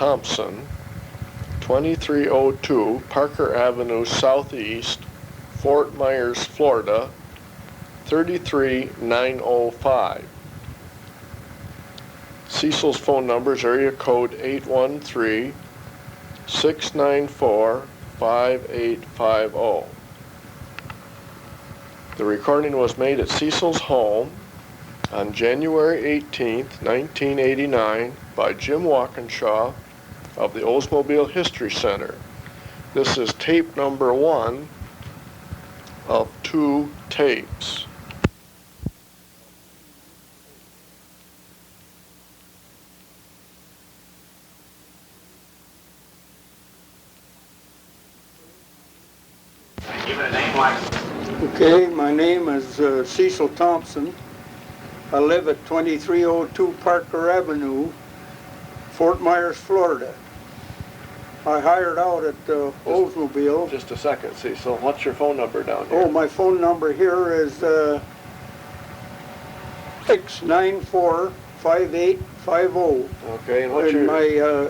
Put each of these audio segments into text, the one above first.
Thompson, 2302 Parker Avenue Southeast, Fort Myers, Florida, 33905. Cecil's phone number is area code 813-694-5850. The recording was made at Cecil's home on January 18th, 1989 by Jim Walkinshaw of the Oldsmobile History Center. This is tape number 1 of 2 tapes. Okay, my name is Cecil Thompson. I live at 2302 Parker Avenue, Fort Myers, Florida. I hired out at Oldsmobile. Just a second, Cecil. What's your phone number down here? Oh, my phone number here is 694-5850. Okay, and what's your... my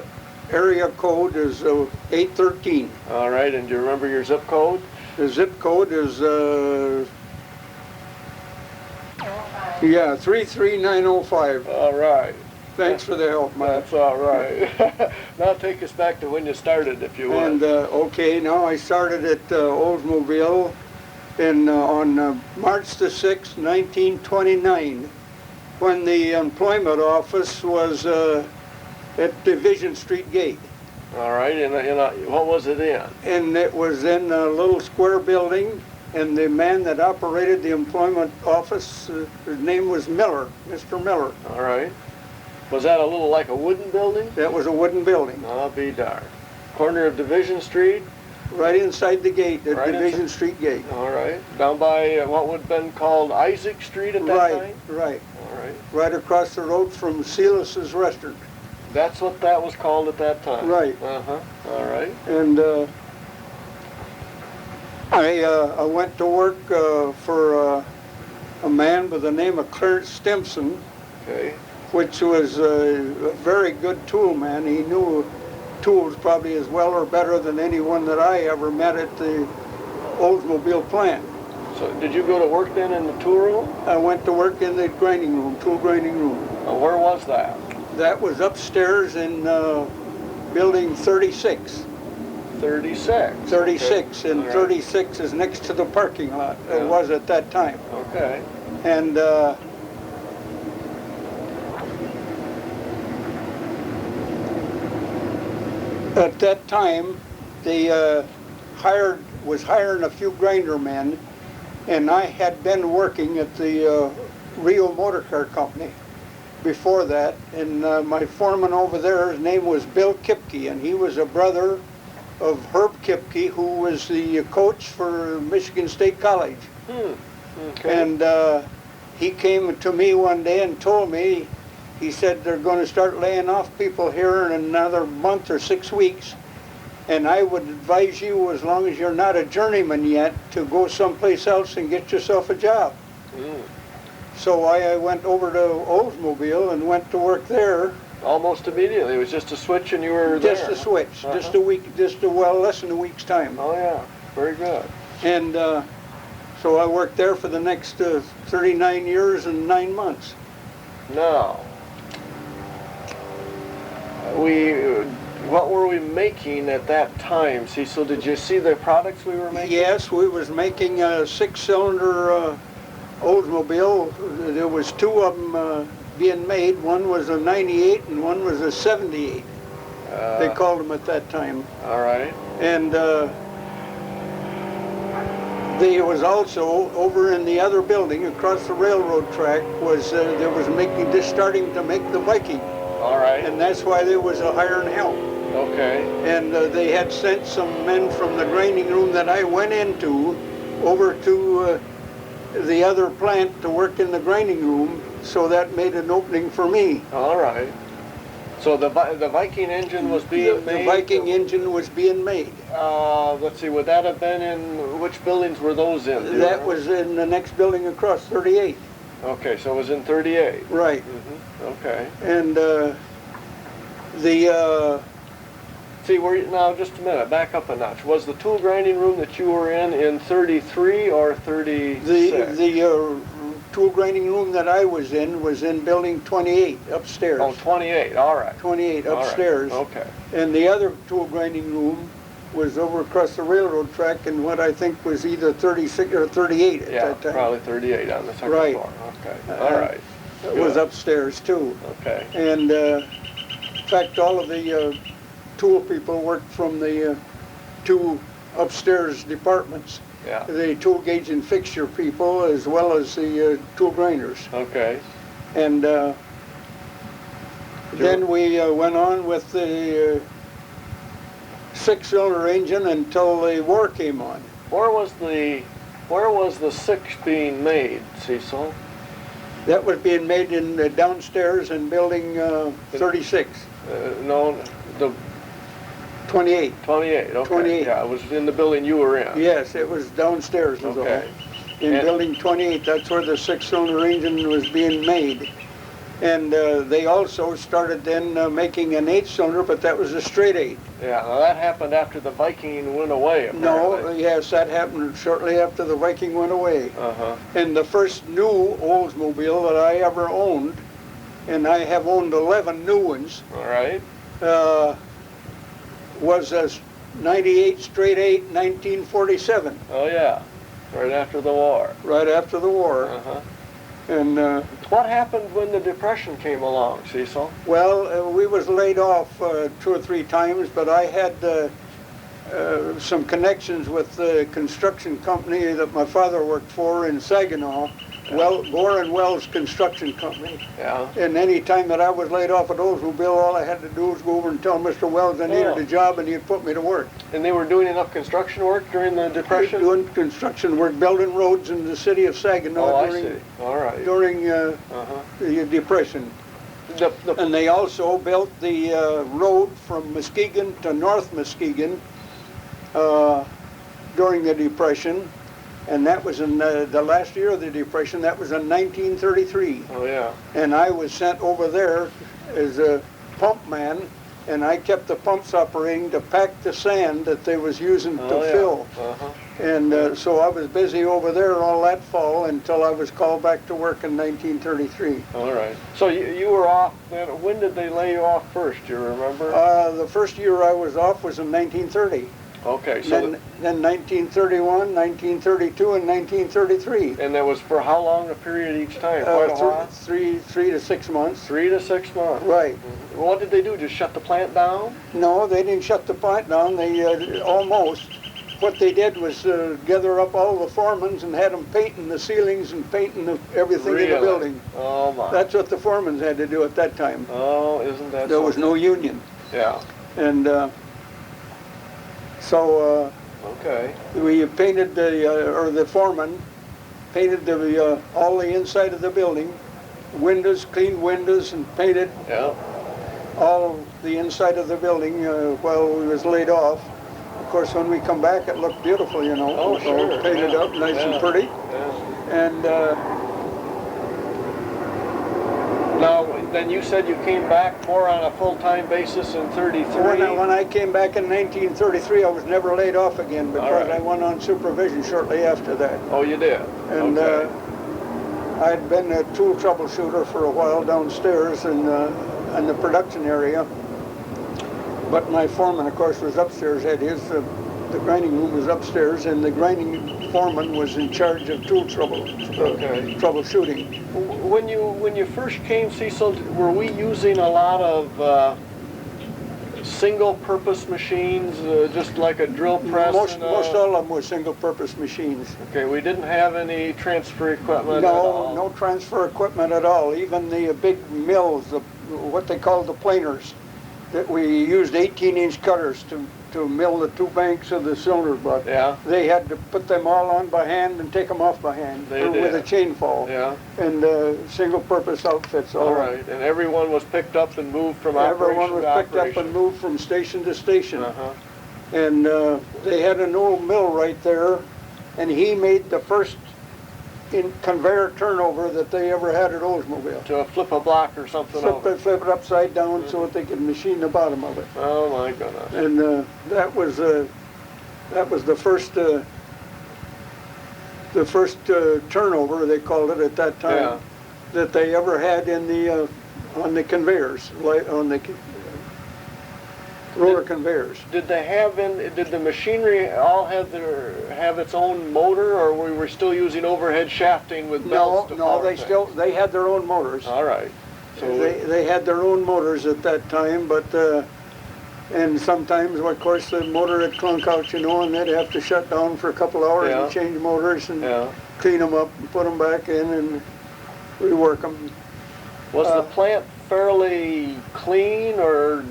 area code is 813. All right, and do you remember your zip code? The zip code is 33905. All right. Thanks for the help, Mike. That's all right. Now take us back to when you started, if you would. And okay, now I started at Oldsmobile on March the 6th, 1929, when the employment office was at Division Street Gate. All right, and what was it in? And it was in a little square building, and the man that operated the employment office, his name was Miller, Mr. Miller. All right. Was that a little like a wooden building? That was a wooden building. I'll be darned. Corner of Division Street? Right inside the gate, the Right Division Street Gate. All right. Down by what would have been called Isaac Street at that time? Right. All right. Right across the road from Silas's Restaurant. That's what that was called at that time? Right. Uh-huh. All right. And I went to work for a man by the name of Clarence Stimson, Okay. which was a very good tool man. He knew tools probably as well or better than anyone that I ever met at the Oldsmobile plant. So did you go to work then in the tool room? I went to work in the grinding room, tool grinding room. Where was that? That was upstairs in building 36. 36. 36, Okay. and All right. 36 is next to the parking lot. Yeah. It was at that time. Okay. And at that time, they was hiring a few grinder men, and I had been working at the Rio Motor Car Company before that, and my foreman over there, his name was Bill Kipke, and he was a brother of Herb Kipke, who was the coach for Michigan State College. Okay. And he came to me one day and told me, he said they're going to start laying off people here in another month or 6 weeks, and I would advise you, as long as you're not a journeyman yet, to go someplace else and get yourself a job. So I went over to Oldsmobile and went to work there. Almost immediately. It was just a switch and you were there. Just a switch, just a week, less than a week's time. Oh yeah, very good. And so I worked there for the next 39 years and 9 months. Now, what were we making at that time, Cecil? Did you see the products we were making? Yes, we was making a 6-cylinder Oldsmobile. There was 2 of them being made. One was a 98 and one was a 78. They called them at that time. All right. And there was also, over in the other building across the railroad track, was there was starting to make the Viking. All right. And that's why there was a hiring help. Okay. And they had sent some men from the grinding room that I went into over to the other plant to work in the grinding room, so that made an opening for me. All right. So the Viking engine was being made? The Viking engine was being made. Let's see, would that have been in, which buildings were those in? That was in the next building across, 38. Okay, so it was in 38. Right. Mm-hmm. Okay. And the See, now just a minute, back up a notch. Was the tool grinding room that you were in 33 or 36? The tool grinding room that I was in building 28 upstairs. Oh, 28, all right. 28 All right, upstairs. okay. And the other tool grinding room was over across the railroad track in what I think was either 36 or 38 at that time. Probably 38 on the second Right. floor. Okay, all right. It was Good. upstairs too. Okay. And in fact, all of the tool people worked from the two upstairs departments. Yeah. The tool gauge and fixture people as well as the tool grinders. Okay. And then we went on with the six-cylinder engine until the war came on. Where was the six being made, Cecil? That was being made in downstairs in building 36. No, the 28. 28. Okay. 28. Yeah, it was in the building you were in. Yes, it was downstairs was Okay. all. In building 28, that's where the six-cylinder engine was being made. And they also started then making an 8-cylinder, but that was a straight 8. Yeah, now that happened after the Viking went away, apparently. No, yes, that happened shortly after the Viking went away. Uh-huh. And the first new Oldsmobile that I ever owned, and I have owned 11 new ones, All right. was a 98 straight 8, 1947, Oh, yeah. Right after the war. right after the war. Uh-huh. And What happened when the Depression came along, Cecil? well, we was laid off 2 or 3 times, but I had some connections with the construction company that my father worked for in Saginaw, Gore and Wells Construction Company. Yeah. And any time that I was laid off at Oldsmobile, all I had to do was go over and tell Mr. Wells I needed a job, and he'd put me to work. And they were doing enough construction work during the Depression? Doing construction work, building roads in the city of Saginaw All right. during Uh-huh. the Depression. The, And they also built the road from Muskegon to North Muskegon during the Depression. And that was in the last year of the Depression. That was in 1933. oh, yeah. And I was sent over there as a pump man, and I kept the pumps operating to pack the sand that they was using to fill. Uh-huh. And so I was busy over there all that fall until I was called back to work in 1933. All right. So you were off, then when did they lay you off first, do you remember? The first year I was off was in 1930. Okay, so Then 1931, 1932, and 1933. and that was for how long a period each time? Quite a while? 3 to 6 months. 3 to 6 months. Right. Mhm. What did they do? Just shut the plant down? No, they didn't shut the plant down. They almost. What they did was gather up all the foremans and had them painting the ceilings and painting everything in the Really? building. Oh my. That's what the foremans had to do at that time. Oh, isn't that There was something? no union. Yeah. And so Okay. we painted the foreman painted all the inside of the building, windows, cleaned windows, and painted Yeah. all the inside of the building while we was laid off. Of course, when we come back, it looked beautiful, you know. Oh, It was sure. all painted up, nice and pretty. Yeah. And Now, then you said you came back more on a full-time basis in 33? when I came back in 1933, I was never laid off again because right. I went on supervision shortly after that. Oh, you did? And okay. I'd been a tool troubleshooter for a while downstairs in the production area. But my foreman, of course, was upstairs, had his, the grinding room was upstairs, and the grinding foreman was in charge of tool troubleshooting. When you first came, Cecil, were we using a lot of single-purpose machines, just like a drill press? Most all of them were single-purpose machines. Okay, we didn't have any transfer equipment at all? No transfer equipment at all. Even the big mills, what they call the planers, that we used 18-inch cutters to mill the 2 banks of the cylinder butt. Yeah. They had to put them all on by hand and take them off by hand with a chain fall. Yeah. And single-purpose outfits. All right. And everyone was picked up and moved from operation Everyone was to picked up operation. and moved from station to station. Uh-huh. And they had an old mill right there, and he made the first in conveyor turnover that they ever had at Oldsmobile. To flip a block or something over. Flip it upside down so that they could machine the bottom of it. Oh my goodness. And that was the first turnover, they called it at that time, Yeah. that they ever had in the on the conveyors, like on the roller conveyors. Did they have did the machinery all have its own motor, or we were still using overhead shafting with belts to power things? They had their own motors. All right. So They had their own motors at that time, but and sometimes, of course, the motor had clunk out, and they'd have to shut down for a couple hours Yeah. and change motors and yeah. clean them up and put them back in and rework them. Was the plant fairly clean, or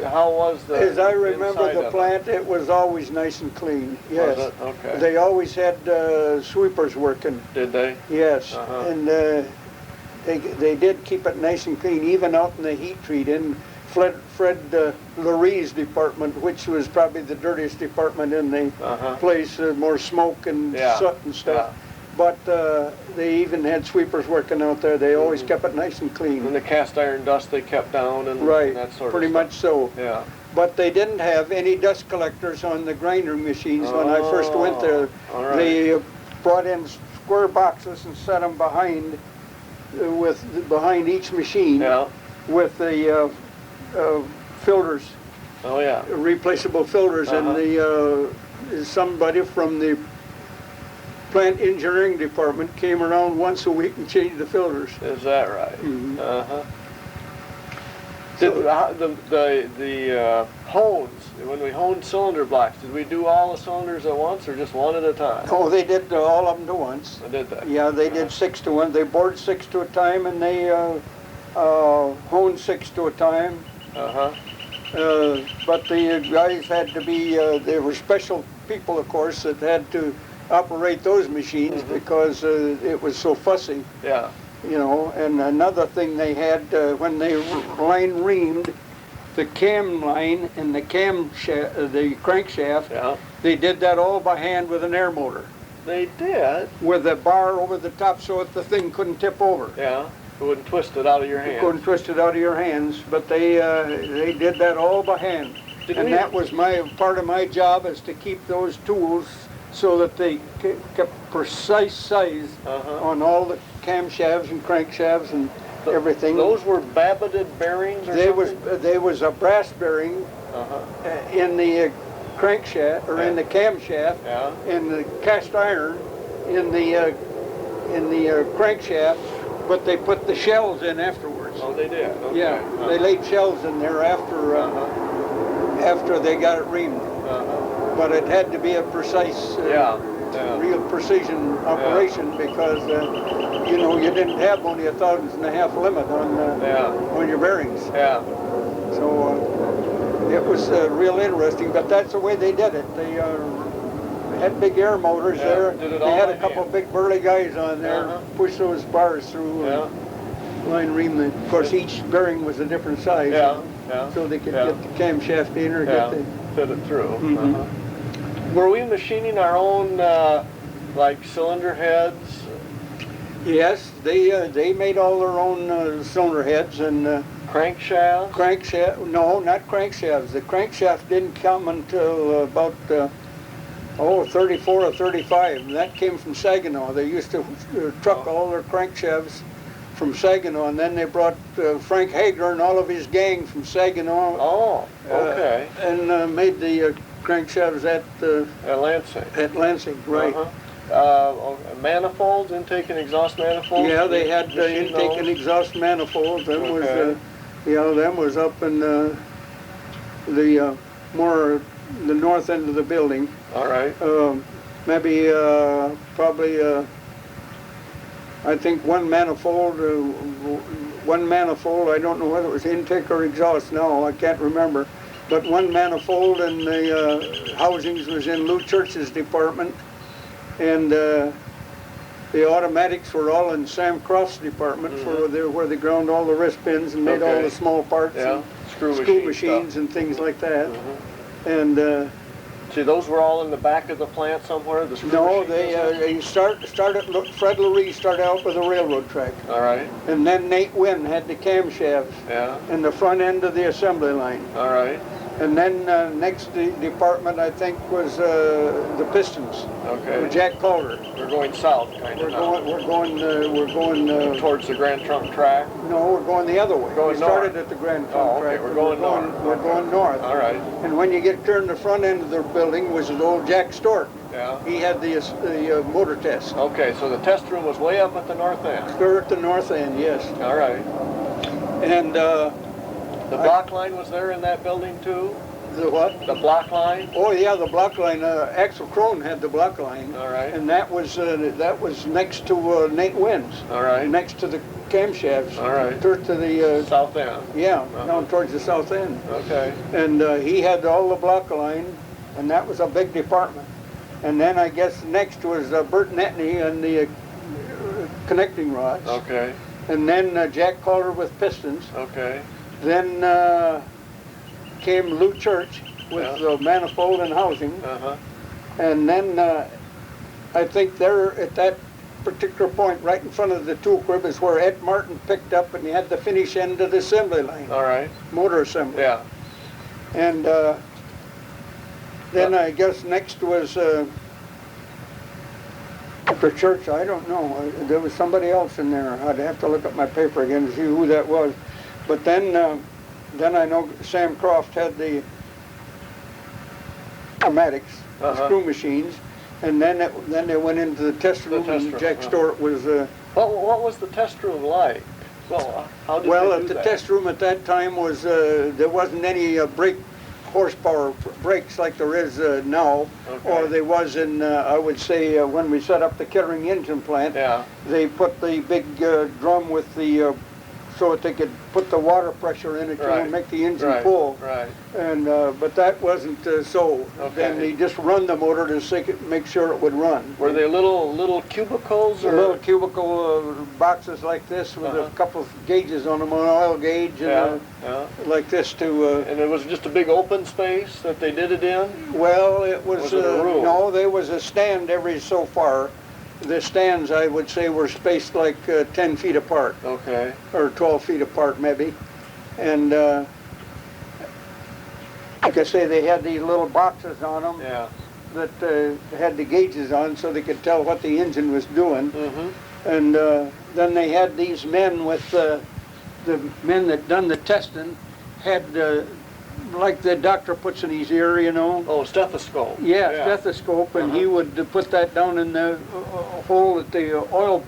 how was the As I remember inside the of plant, it was always nice and clean, yes. Was it? Okay. They always had sweepers working, Did they? yes. Uh-huh. And they did keep it nice and clean, even out in the heat treat in Fred Lurie's department, which was probably the dirtiest department in the Uh-huh. place, more smoke and Yeah. soot and stuff. But they even had sweepers working out there. They always kept it nice and clean. And the cast iron dust they kept down and Right, that sort pretty of much so. Yeah. But they didn't have any dust collectors on the grinder machines when I first went there. All right. They brought in square boxes and set them behind each machine Yeah. with the filters, Oh yeah. replaceable filters, Uh-huh. and somebody from the plant engineering department came around once a week and changed the filters. Is that right? Mhm. Uh-huh. Did the hones, when we honed cylinder blocks, did we do all the cylinders at once or just one at a time? Oh, they did all of them to once. I did that. Yeah, they did 6 to 1. They bored 6 to a time, and they honed 6 to a time. Uh-huh. But the guys had to be, they were special people, of course, that had to operate those machines because it was so fussy, Yeah. And another thing they had, when they line reamed the cam line and the the crankshaft, Yeah. they did that all by hand with an air motor, They did. with a bar over the top so that the thing couldn't tip over. Yeah. It wouldn't twist it out of your You hand. couldn't twist it out of your hands, but they did that all by hand. And that was part of my job, is to keep those tools so that they kept precise size Uh-huh. on all the camshafts and crankshafts and everything. Those were babbited bearings or something? There was a brass bearing Uh-huh. in the crankshaft, or in the camshaft, Yeah. and the cast iron in the crankshaft, but they put the shells in afterwards. Oh, they did? Okay. Yeah, they laid shells in there Uh-huh. after they got it reamed. Uh-huh. But it had to be a precise, Yeah. Yeah. real precision operation because, you didn't have only 1.5 thousandths limit on your bearings. Yeah. So it was real interesting, but that's the way they did it. They had big air motors Yeah, there. did it They all had a by couple hand. big burly guys on there, Uh-huh. push those bars through, Yeah. and line ream them. Of course, each bearing was a different size. Yeah. Yeah. So they could Yeah. get the camshaft in or Yeah. get the... Fit it through. Mhm. Uh-huh. Were we machining our own, like cylinder heads? Yes, they made all their own cylinder heads and Crankshafts? crankshaft. No, not crankshafts. The crankshaft didn't come until about 34 or 35. And that came from Saginaw. They used to truck all their crankshafts from Saginaw, and then they brought Frank Hager and all of his gang from Saginaw. Oh, okay. And made the crankshafts at Lansing. right. Uh-huh. Manifolds, intake and exhaust manifolds? Yeah, they had Machine intake and those? exhaust manifolds. Them Okay. them was up in the more the north end of the building. All right. Maybe probably I think one manifold. I don't know whether it was intake or exhaust now. I can't remember. But one manifold in the housings was in Lou Church's department, and the automatics were all in Sam Croft's department where they ground all the wrist pins and made all Okay. the small parts, Yeah. and Screw screw machine machines stuff. and things like that. Mhm. And See, those were all in the back of the plant somewhere? The screw No, machine they started. Fred Lurie started out with a railroad track, All right, and then Nate Wynn had the camshafts yeah, in the front end of the assembly line. all right, And then next department, I think, was the pistons. okay. With Jack Calder. We're going south, kind of now. We're going. Towards the Grand Trunk track? No, we're going the other way. Going We started north. at the Grand Oh, Trunk okay, track. we're but going north. We're going north. All right, And when you get turned the front end of the building was the old Jack Stewart. yeah. He had the motor test. Okay, so the test room was way up at the north end. Clear at the north end, yes. All right. And The block line was there in that building too? the what? The block line? Oh yeah, the block line. Axel Crone had the block line. All right. And that was next to Nate Wynn's. All right. Next to the camshafts. All right. Towards to the South end. yeah, down towards the south end. Okay. And he had all the block line, and that was a big department. And then I guess next was Bert Netney and the connecting rods. Okay. And then Jack Calder with pistons. Okay. Then came Lou Church with manifold and housing. Uh-huh. And then I think there at that particular point, right in front of the tool crib, is where Ed Martin picked up and he had the finish end of the assembly line, All right. motor assembly. Yeah. And then I guess next was after Church, I don't know. There was somebody else in there. I'd have to look up my paper again to see who that was. But then I know Sam Croft had the automatics, screw machines, and then they went into the test room, and Jack Stewart was. What was the test room like? Well, how did Well, they at do the that? test room at that time was there wasn't any brake horsepower brakes like there is now, or there was in I would say when we set up the Kettering engine plant. Yeah. They put the big drum with the so that they could put the water pressure in it to make the engine pull. Right. And but that wasn't so. Okay. Then they just run the motor to make sure it would run. Were they little cubicles or Little cubicle boxes like this with a couple of gauges on them, an oil gauge and like this to. And it was just a big open space that they did it in? Well, it was, Was it a room? no, there was a stand every so far. The stands, I would say, were spaced like 10 feet apart. Okay. Or 12 feet apart, maybe. And like I say, they had these little boxes on them that had the gauges on so they could tell what the engine was doing. Mm-hmm. And then they had these men with the men that done the testing had like the doctor puts in his ear, you know. Oh, stethoscope. Yeah, stethoscope, and he would put that down in the hole that the oil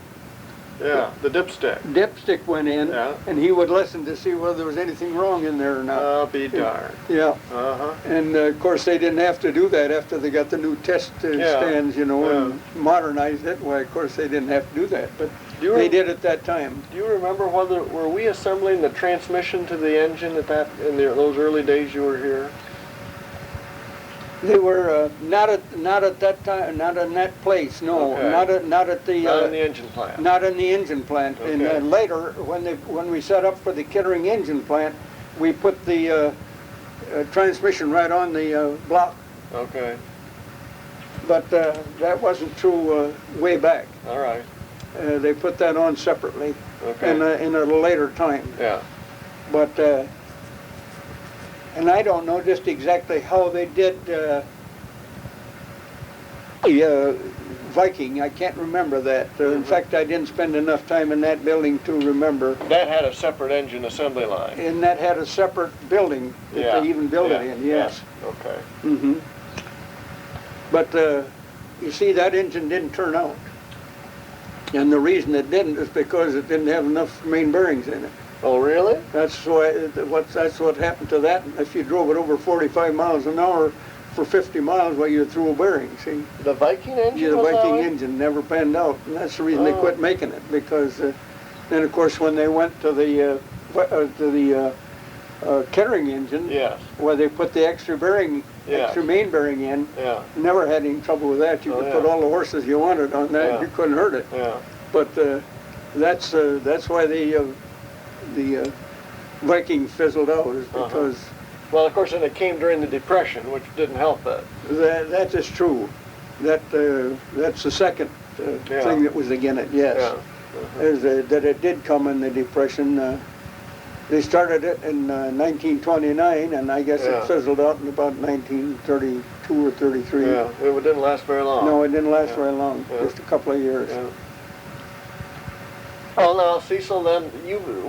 the dipstick went in, and he would listen to see whether there was anything wrong in there or not. I'll be darned. Yeah. Uh-huh. And of course they didn't have to do that after they got the new test stands, you know, and modernized it. Well, of course they didn't have to do that, but they did at that time. Do you remember were we assembling the transmission to the engine at those early days you were here? They were not at that time, not in that place. No, Okay. not at the. Not in the engine plant. Not in the engine plant. Okay. And later, when we set up for the Kettering engine plant, we put the transmission right on the block. Okay. But that wasn't true way back. All right. They put that on separately Okay. in a later time. Yeah. But and I don't know just exactly how they did the Viking. I can't remember that. In fact, I didn't spend enough time in that building to remember. That had a separate engine assembly line. And that had a separate building that they even built it in, yes. Yeah. Okay. Mm-hmm. But you see, that engine didn't turn out. And the reason it didn't is because it didn't have enough main bearings in it. Oh, really? That's what happened to that. If you drove it over 45 miles an hour for 50 miles, well, you threw a bearing, see? The Viking engine Yeah, the was Viking that way? engine never panned out. And that's the reason they quit making it, because then, of course, when they went to the Kettering engine, where they put the extra bearing, extra main bearing in, never had any trouble with that. You could put all the horses you wanted on that. You couldn't hurt it. Yeah. But that's why the Viking fizzled out, is because Well, of course, and it came during the Depression, which didn't help it. That is true. That's the second Yeah. thing that was against it, yes. Yeah. Is that it did come in the Depression. They started it in 1929, and I guess Yeah. it fizzled out in about 1932 or 33. Yeah, it didn't last very long. No, it didn't last Yeah. very long, Yeah. just a couple of years. Yeah. Oh, now, Cecil, then,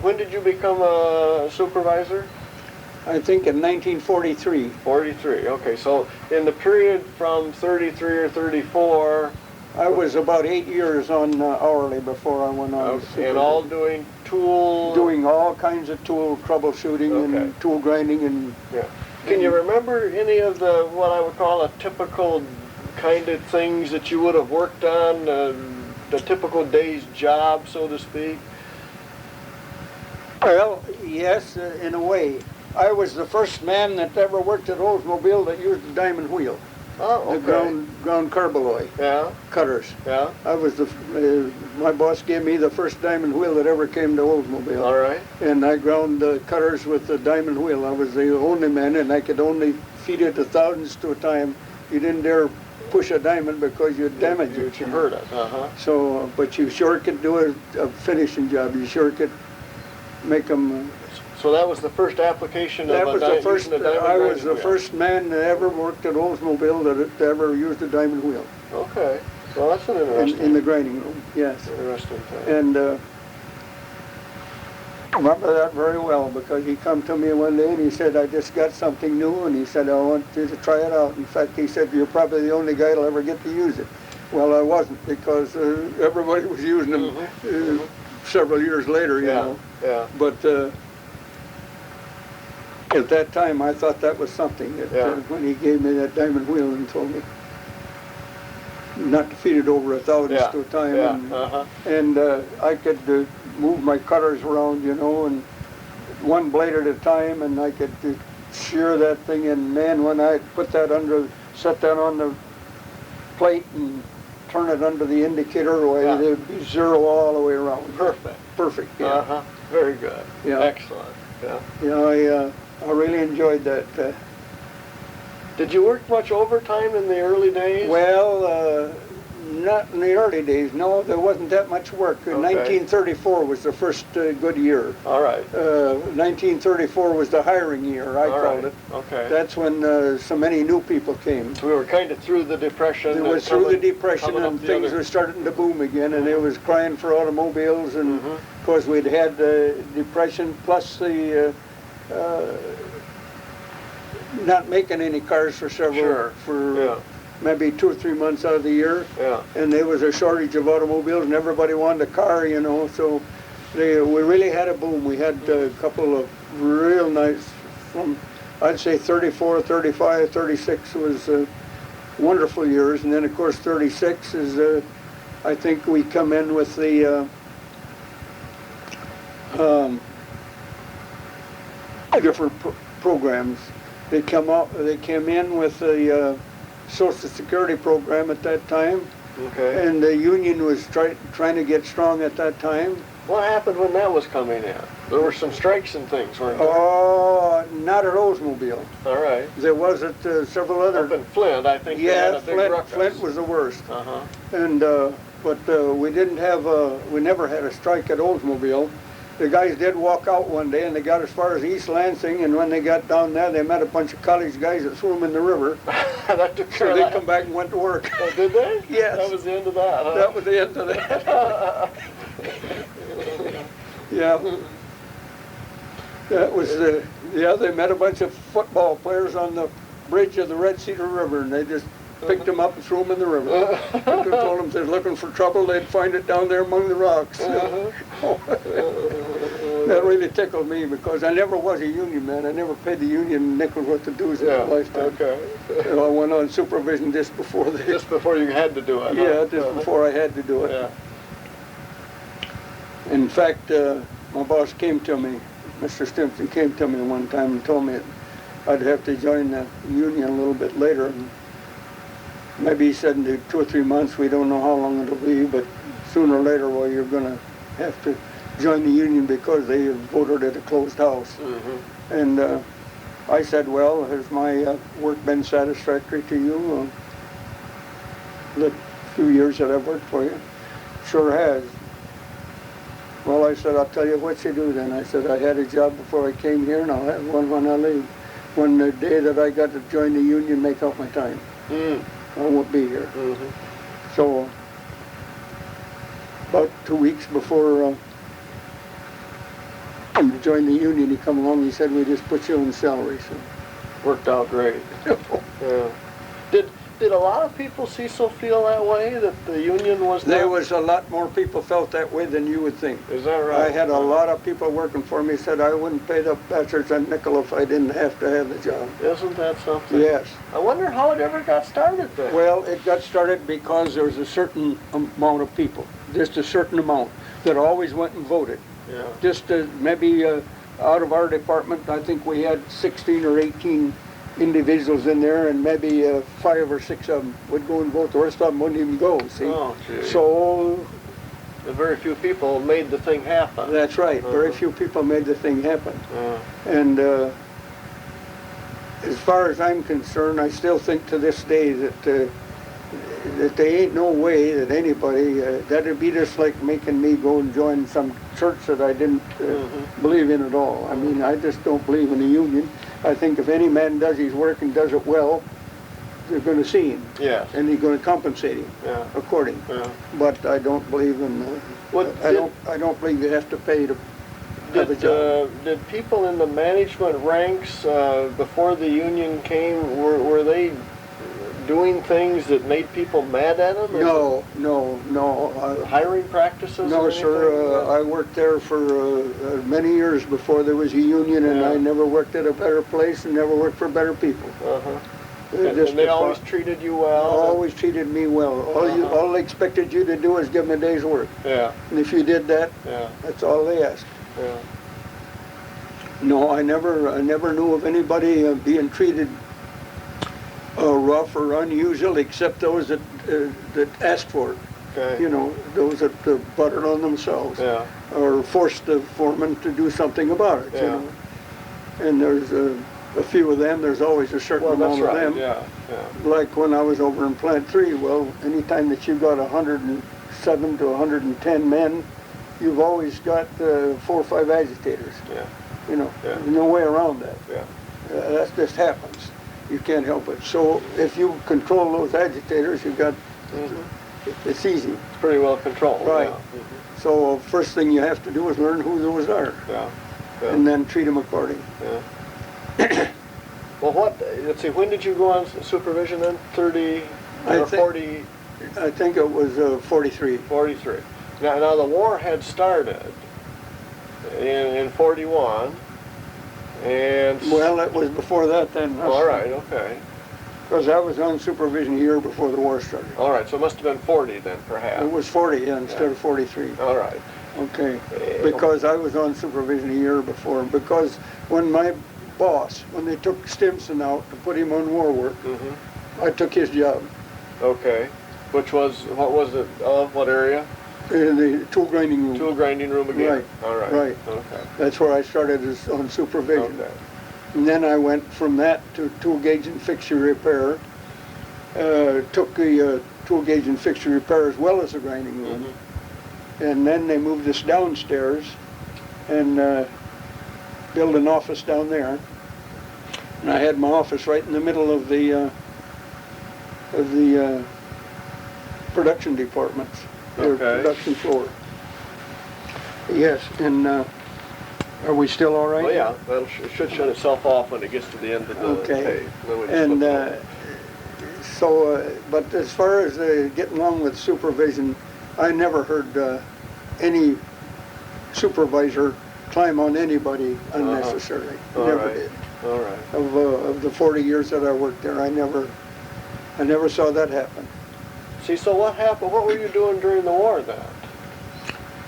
when did you become a supervisor? I think in 1943. 43, okay. So in the period from 33 or 34, I was about 8 years on hourly before I went on. okay, and all doing tool... Doing all kinds of tool troubleshooting Okay. and tool grinding and... Yeah. Can you remember any of the, what I would call a typical kind of things that you would have worked on, the typical day's job, so to speak? Well, yes, in a way. I was the first man that ever worked at Oldsmobile that used the diamond wheel. Oh, okay. The ground carbaloy Yeah, cutters. yeah, I was my boss gave me the first diamond wheel that ever came to Oldsmobile. all right. And I ground the cutters with the diamond wheel. I was the only man, and I could only feed it to thousandths to a time. You didn't dare push a diamond because you'd damage it. You hurt it, So, but you sure could do a finishing job. You sure could make them. So that was the first application That of was the first. using a diamond I was grinding the wheel. first man that ever worked at Oldsmobile that ever used a diamond wheel Okay. Well, that's an interesting, in the grinding room. Yes. interesting thing. And I remember that very well because he come to me one day and he said, "I just got something new," and he said, "I want you to try it out." In fact, he said, "You're probably the only guy that'll ever get to use it." Well, I wasn't because everybody was using them several years later, you know. Yeah. But at that time, I thought that was something that when he gave me that diamond wheel and told me not to feed it over 1,000 to a time. Yeah. And I could move my cutters around, you know, and one blade at a time, and I could shear that thing. And man, when I put that set that on the plate and turn it under the indicator away, there'd be zero all the way around. Perfect. Perfect. Yeah. Very good. Yeah. Excellent. Yeah. You know, I really enjoyed that. Did you work much overtime in the early days? Well, not in the early days. No, there wasn't that much work. Okay. 1934 was the first good year. All right. 1934 was the hiring year, I called it. Okay. That's when so many new people came. So we were kind of through the Depression. It was through the Depression, coming up and the things other- were starting to boom again, and it was crying for automobiles, and of course we'd had Depression plus the not making any cars for maybe 2 or 3 months out of the year. Yeah. And there was a shortage of automobiles, and everybody wanted a car, you know. So we really had a boom. We had a couple of real nice, from I'd say 34, 35, 36 was wonderful years, and then of course 36 is I think we come in with the different programs. They came in with the Social Security program at that time, Okay. and the union was trying to get strong at that time. What happened when that was coming in? There were some strikes and things, weren't there? Oh, not at Oldsmobile. All right. There was at several other. Up in Flint, I think. they had a big ruckus. Flint was the worst. And But we didn't have we never had a strike at Oldsmobile. The guys did walk out one day, and they got as far as East Lansing, and when they got down there, they met a bunch of college guys that swam in the river. that took care So of they that. come back and went to work. Oh, did they? Yes. That was the end of that, huh? That was the end of that. Yeah. That was they met a bunch of football players on the bridge of the Red Cedar River, and they just picked them up and threw them in the river. They told them if they're looking for trouble, they'd find it down there among the rocks. That really tickled me because I never was a union man. I never paid the union nickels worth of dues in my lifetime. Okay. You know, I went on supervision just before they. Just before you had to do it. Yeah, just before I had to do it. Yeah. In fact, my boss came to me, Mr. Stimson came to me one time and told me I'd have to join the union a little bit later. And maybe he said in 2 or 3 months, we don't know how long it'll be, but sooner or later, well, you're going to have to join the union because they voted at a closed house. And I said, well, has my work been satisfactory to you? The few years that I've worked for you? Sure has. Well, I said, I'll tell you what you do then. I said, I had a job before I came here, and I'll have one when I leave. When the day that I got to join the union, make up my time. I won't be here. So, about 2 weeks before I joined the union, he come along, he said, we just put you on salary. So Worked out great. Yeah. Did a lot of people, Cecil, feel that way, that the union was there not? was a lot more people felt that way than you would think. Is that right? I had a lot of people working for me said I wouldn't pay the bastards a nickel if I didn't have to have the job. Isn't that something? Yes. I wonder how it ever got started then. Well, it got started because there was a certain amount of people, just a certain amount, that always went and voted. Yeah. Just maybe out of our department, I think we had 16 or 18 individuals in there, and maybe 5 or 6 of them would go and vote. The rest of them wouldn't even go, see? Oh, gee. So The very few people made the thing happen. that's right. Very few people made the thing happen. Yeah. And as far as I'm concerned, I still think to this day that that there ain't no way that anybody, that'd be just like making me go and join some church that I didn't believe in at all. I mean, I just don't believe in the union. I think if any man does his work and does it well, they're going to see him. Yes. And he's going to compensate him according. Yeah. But I don't believe in. I don't believe you have to pay to have a job. Did people in the management ranks before the union came, were they doing things that made people mad at them? No. Hiring practices? No, or sir. I worked there for many years before there was a union, and I never worked at a better place and never worked for better people. And they always treated you well? Always treated me well. All they expected you to do is give them a day's work. Yeah. And if you did that, that's all they asked. Yeah. No, I never knew of anybody being treated rough or unusual, except those that asked for it. Okay. You know, those that butted on themselves. Yeah. Or forced the foreman to do something about it. Yeah. You know. And there's a few of them. There's always a certain amount of them. Yeah. Like when I was over in Plant 3, well, anytime that you've got 107 to 110 men, you've always got 4 or 5 agitators. Yeah. You know, there's no way around that. Yeah. That just happens. You can't help it. So if you control those agitators, you've got, it's easy. It's pretty well controlled. Right. Yeah. So first thing you have to do is learn who those are. Yeah. And then treat them according. Yeah. Well, let's see, when did you go on supervision then? 30 or 40? I think it was 43. 43. Now the war had started in 41. And well, it was before that then. All right, okay. Because I was on supervision a year before the war started. All right, so it must have been 40 then, perhaps. It was 40 instead of 43. All right. Okay, because I was on supervision a year before. Because when my boss, when they took Stimson out to put him on war work, I took his job. Okay. What was it, what area? In the tool grinding room. Tool grinding room again? Right. All right. Right. Okay. That's where I started on supervision. Okay. And then I went from that to tool gauge and fixture repair. Took the tool gauge and fixture repair as well as the grinding room. And then they moved us downstairs and built an office down there. And I had my office right in the middle of the production departments. Their production floor. Yes, and are we still all right? Well, yeah, it should shut itself off when it gets to the end of the page. And but as far as getting along with supervision, I never heard any supervisor climb on anybody unnecessarily. Never did. All right. Of the 40 years that I worked there, I never saw that happen. See, so what happened? What were you doing during the war then?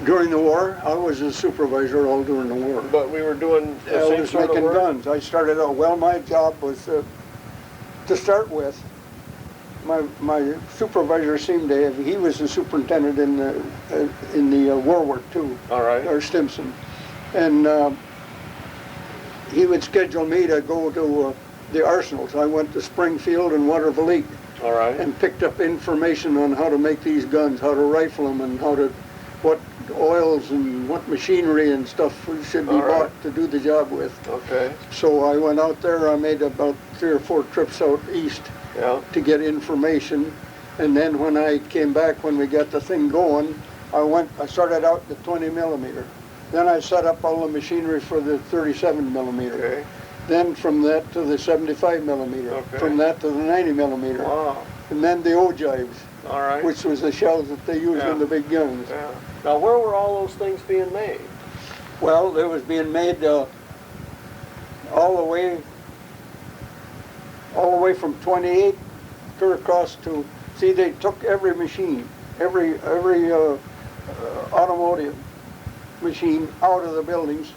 During the war, I was a supervisor all during the war. But we were doing the I same was sort of making work? guns. I started out, well, my job was, to start with, my supervisor seemed to have, he was the superintendent in the war work too. All right. Or Stimson. And he would schedule me to go to the arsenals. I went to Springfield and Waterville All right. and picked up information on how to make these guns, how to rifle them, and what oils and what machinery and stuff should be All right. bought to do the job with. Okay. So I went out there. I made about 3 or 4 trips out east Yeah. to get information. And then when I came back, when we got the thing going, I started out the 20 millimeter. Then I set up all the machinery for the 37 millimeter. Okay. Then from that to the 75 millimeter. Okay. From that to the 90 millimeter. Wow. And then the ogives, All right. which was the shells that they used Yeah. in the big guns. Yeah. Now, where were all those things being made? Well, it was being made all the way from 28 clear across to. See, they took every machine, every automotive machine out of the buildings,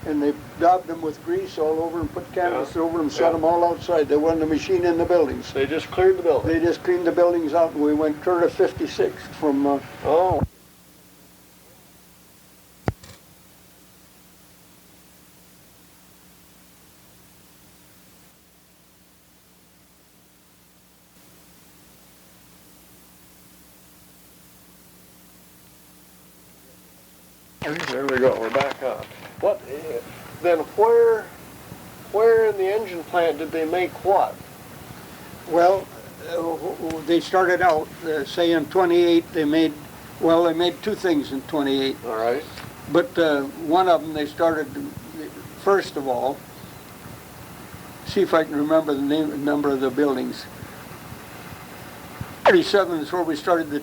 and they daubed them with grease all over and put canvas over them, set them all outside. There wasn't a machine in the buildings. They just cleared the building. They just cleaned the buildings out, and we went clear to 56 from. Oh. There we go. We're back on. Then where in the engine plant did they make what? Well, they started out, say in 28, they made 2 things in 28. All right. But one of them, they started, first of all, see if I can remember the number of the buildings. 37 is where we started the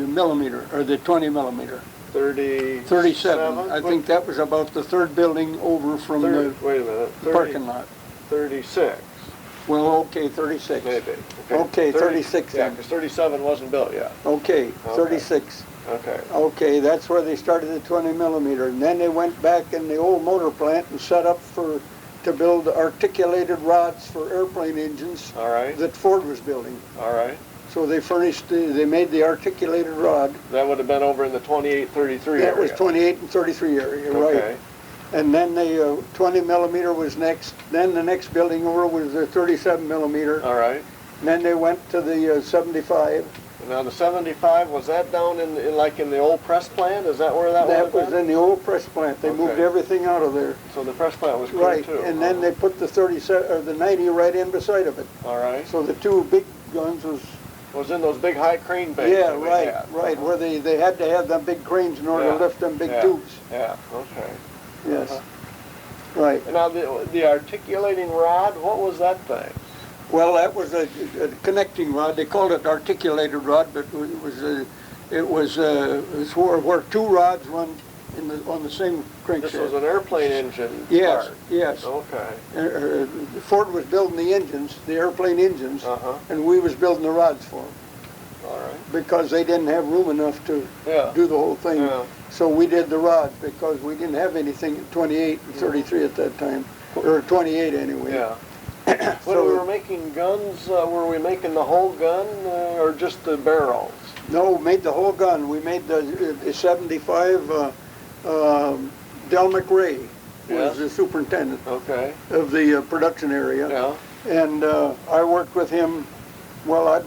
millimeter, or the 20 millimeter. 37. I think that was about the 3rd building over from the wait a minute. parking lot. 36. Well, okay, 36. Maybe. Okay, 36 Yeah, then. because 37 wasn't built yet. Okay, 36. Okay. Okay, that's where they started the 20 millimeter. And then they went back in the old motor plant and set up to build articulated rods for airplane engines. All right. That Ford was building. All right. So they they made the articulated rod. That would have been over in the 28-33 area. That was 28 and 33 area, Okay. right. And then the 20 millimeter was next. Then the next building over was the 37 millimeter. All right. And then they went to the 75. Now the 75, was that down in the old press plant? Is that where that That was? was in the old press plant. They moved everything out of there. So the press plant was clear Right, too. and then they put the 37 or the 90 right in beside of it. All right. So the 2 big guns Was in those big high crane bays. yeah, that we right, had. right, where they had to have them big cranes in order to lift them big tubes. Yeah. Okay. Yes. Right. And now the articulating rod, what was that thing? Well, that was a connecting rod. They called it articulated rod, but it was where 2 rods run on the same crankshaft. This was an airplane engine Yes, part. yes. Okay. Ford was building the engines, the airplane engines, Uh-huh. and we was building the rods for them All right. because they didn't have room enough to Yeah. do the whole thing. Yeah. So we did the rods because we didn't have anything at 28 and 33 at that time, or 28 anyway. Yeah. When So- we were making guns, were we making the whole gun or just the barrels? No, we made the whole gun. We made the 75. Del McRae was Yes. the superintendent Okay. of the production area. Yeah. And I worked with him. Well,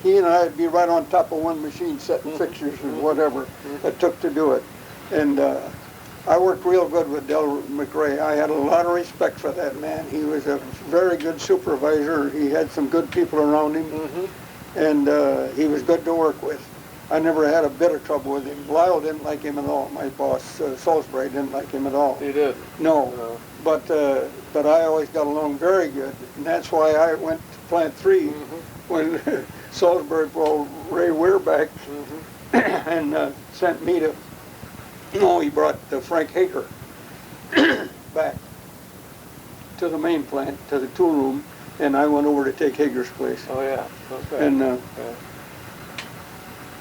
he and I'd be right on top of one machine setting fixtures and whatever it took to do it. And I worked real good with Del McRae. I had a lot of respect for that man. He was a very good supervisor. He had some good people around him, and he was good to work with. I never had a bit of trouble with him. Lyle didn't like him at all. My boss, Salisbury, didn't like him at all. You did? No. No. But I always got along very good, and that's why I went to Plant 3 when Salisbury brought Ray Weir back and sent me to. No, he brought Frank Hager back to the main plant, to the tool room, and I went over to take Hager's place. Oh yeah. Okay. And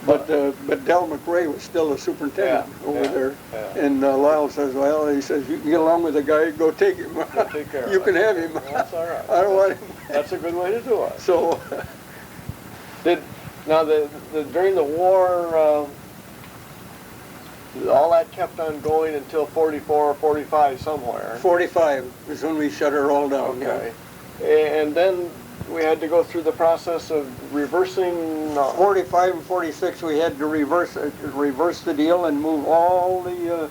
but Del McRae was still a superintendent over there. Yeah. And Lyle says, well, he says, you can get along with the guy, go take him. Go take care of You him. can have him. That's all right. I don't want him. That's a good way to do it. So, During the war, all that kept on going until 44 or 45 somewhere. 45 is when we shut her all down. Okay. And then we had to go through the process of reversing. 45 and 46, we had to reverse the deal and move all the, of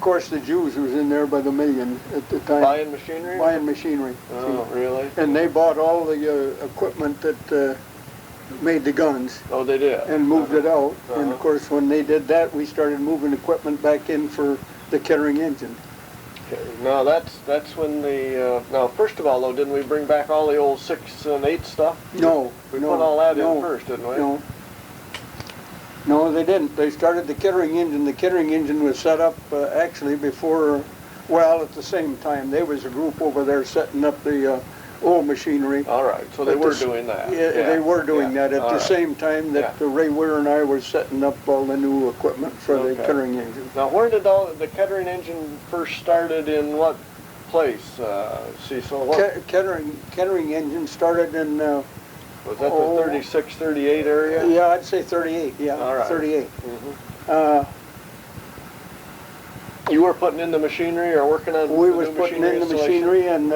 course, the Jews was in there by the million at the time. Buying machinery? Buying machinery. Oh, really? And they bought all the equipment that made the guns. Oh, they did? And moved it out. And of course, when they did that, we started moving equipment back in for the Kettering engine. Okay. Now that's when the, now first of all though, didn't we bring back all the old 6 and 8 stuff? No. We put all that in first, didn't we? No. No, they didn't. They started the Kettering engine. The Kettering engine was set up actually before, well, at the same time. There was a group over there setting up the old machinery. All right, so they were doing that. Yeah, they were doing that at the right. same time that Ray Weir and I were setting up all the new equipment for the Kettering engine. Now, where did the Kettering engine first started in what place, Cecil? Kettering engine started in... was that the 36, 38 area? Yeah, I'd say 38, yeah, all right. 38. Mm-hmm. You were putting in the machinery or working on we was putting in the machinery and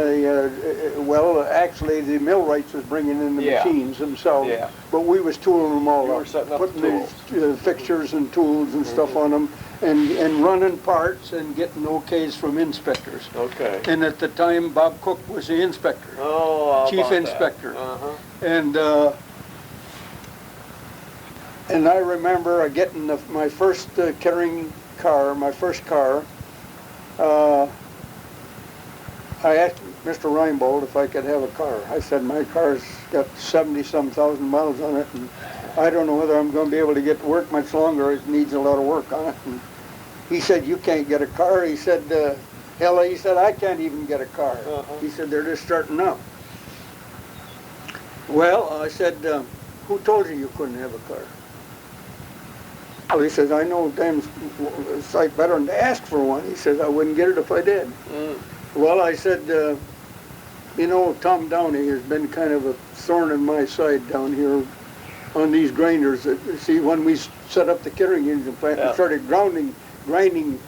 well, actually the millwrights was bringing in the machines themselves, but we was tooling them all up. You were setting up putting the fixtures and tools and stuff on them and running parts and getting okays from inspectors. Okay. And at the time, Bob Cook was the inspector, chief inspector. And I remember getting my first Kettering car, my first car. I asked Mr. Reinbold if I could have a car. I said, my car's got 70-some thousand miles on it, and I don't know whether I'm going to be able to get to work much longer. It needs a lot of work on it. And he said, you can't get a car. He said, hell, he said, I can't even get a car. He said, they're just starting out. Well, I said, who told you you couldn't have a car? Well, he says, I know damn sight better than to ask for one. He says, I wouldn't get it if I did. Well, I said, you know, Tom Downey has been kind of a thorn in my side down here on these grinders. See, when we set up the Kettering engine plant, we started grinding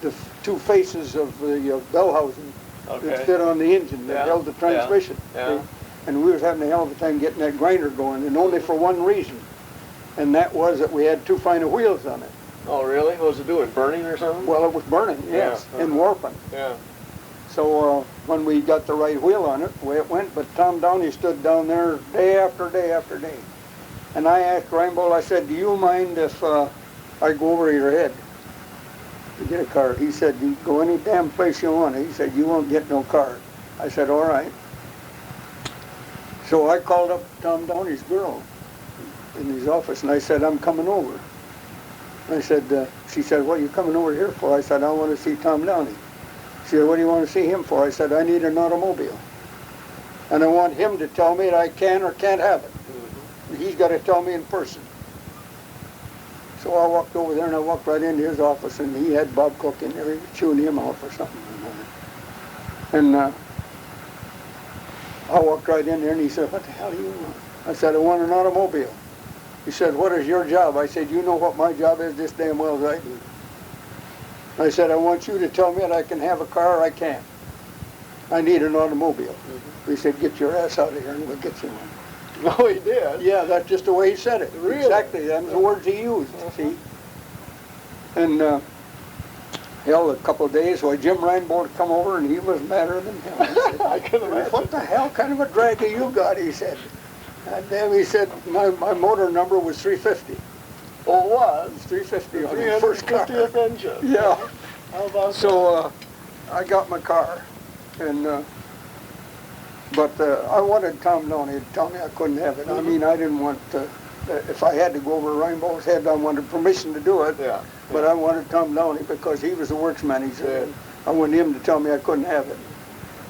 the 2 faces of the bell housing that fit on the engine that held the transmission. And we was having a hell of a time getting that grinder going, and only for one reason. And that was that we had too fine of wheels on it. Oh, really? What was it doing? Burning or something? Well, it was burning, yes, and warping. So when we got the right wheel on it, away it went. But Tom Downey stood down there day after day after day. And I asked Reinbold, I said, do you mind if I go over your head to get a car? He said, you go any damn place you want. He said, you won't get no car. I said, all right. So I called up Tom Downey's girl in his office, and I said, I'm coming over. I said, she said, what are you coming over here for? I said, I want to see Tom Downey. She said, what do you want to see him for? I said, I need an automobile. And I want him to tell me that I can or can't have it. He's got to tell me in person. So I walked over there, and I walked right into his office, and he had Bob Cook in there. He was chewing him out for something. And I walked right in there, and he said, what the hell do you want? I said, I want an automobile. He said, what is your job? I said, you know what my job is just damn well as I do. I said, I want you to tell me that I can have a car or I can't. I need an automobile. He said, get your ass out of here and we'll get you one. Oh, he did? Yeah, that's just the way he said it. Really? Exactly, that's the words he used, see. And hell, a couple of days, Jim Reinbold come over and he was madder than hell. Said, I can imagine. what the hell kind of a drag have you got, he said. And then he said, my motor number was 350. Oh, it was? It was 350 on the first car. 350th engine. Yeah. How about so I got my car, and but I wanted Tom Downey to tell me I couldn't have it. I mean, I didn't want if I had to go over Rainbow's head, I wanted permission to do it. But I wanted Tom Downey because he was the works manager. I wanted him to tell me I couldn't have it,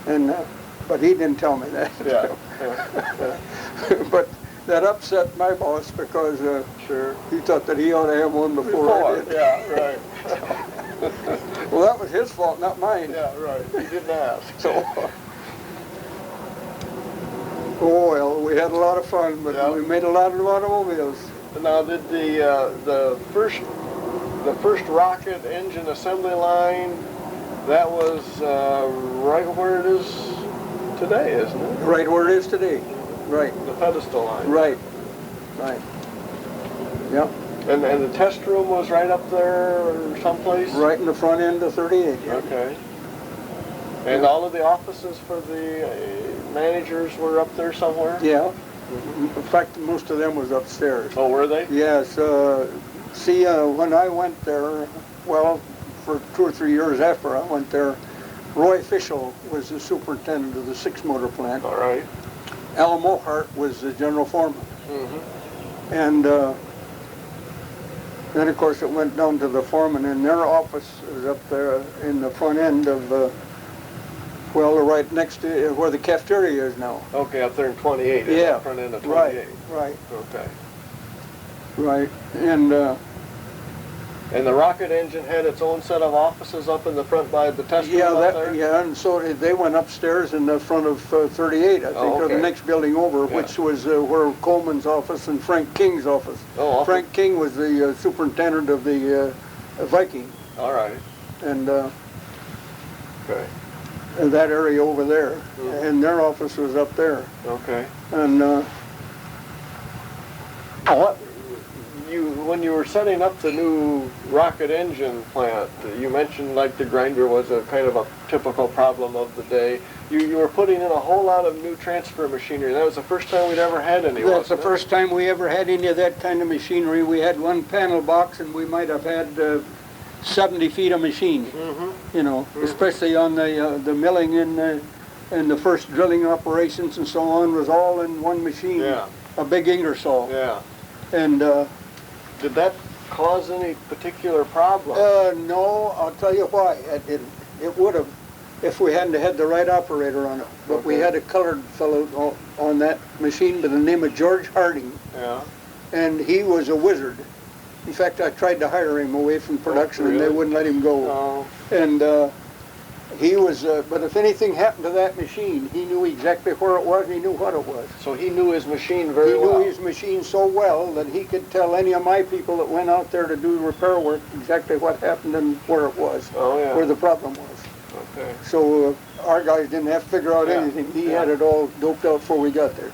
and but he didn't tell me that. But that upset my boss because he thought that he ought to have one before I did. Yeah, right. Well, that was his fault, not mine. Yeah, right. He didn't ask. So, oh well, we had a lot of fun, but we made a lot of automobiles. Now, did the the first rocket engine assembly line, that was right where it is today, isn't it? Right where it is today. Right. The pedestal line. Right. Right. Yep. And the test room was right up there or someplace? Right in the front end of 38. Yeah. Okay. And all of the offices for the managers were up there somewhere? Yeah. In fact, most of them was upstairs. Oh, were they? Yes. See, when I went there, well, for 2 or 3 years after I went there, Roy Fischel was the superintendent of the 6-motor plant. All right. Al Mohart was the general foreman. Mm-hmm. And then, of course, it went down to the foreman, and their office is up there in the front end of, well, right next to where the cafeteria is now. Okay, up there in 28. Yeah. The front end of 28. Right. Okay. Right. And And the rocket engine had its own set of offices up in the front by the test room yeah, up there? yeah, and so they went upstairs in the front of 38, I think, Oh, or the okay. next building over, Yeah. which was where Coleman's office and Frank King's office. Oh, okay. Frank King was the superintendent of the Viking, All right. and Okay. in that area over there, Mhm. and their office was up there. Okay. And When you were setting up the new rocket engine plant, you mentioned like the grinder was a kind of a typical problem of the day. You were putting in a whole lot of new transfer machinery. That was the first time we'd ever had any, that's the wasn't it? first time we ever had any of that kind of machinery. We had one panel box, and we might have had 70 feet of machine. Mm-hmm. You know, especially on the milling and the first drilling operations and so on was all in one machine. Yeah. A big Ingersoll. Yeah. And Did that cause any particular problem? no, I'll tell you why. It would have if we hadn't had the right operator on it. But we Okay. had a colored fellow on that machine by the name of George Harding, Yeah. and he was a wizard. In fact, I tried to hire him away from production, and they really? wouldn't let him go. Oh. And he was, but if anything happened to that machine, he knew exactly where it was, and he knew what it was. So he knew his machine very He well. knew his machine so well that he could tell any of my people that went out there to do repair work exactly what happened and where it was, Oh, yeah. where the problem was. Okay. So our guys didn't have to figure out Yeah. anything. He Yeah. had it all doped out before we got there.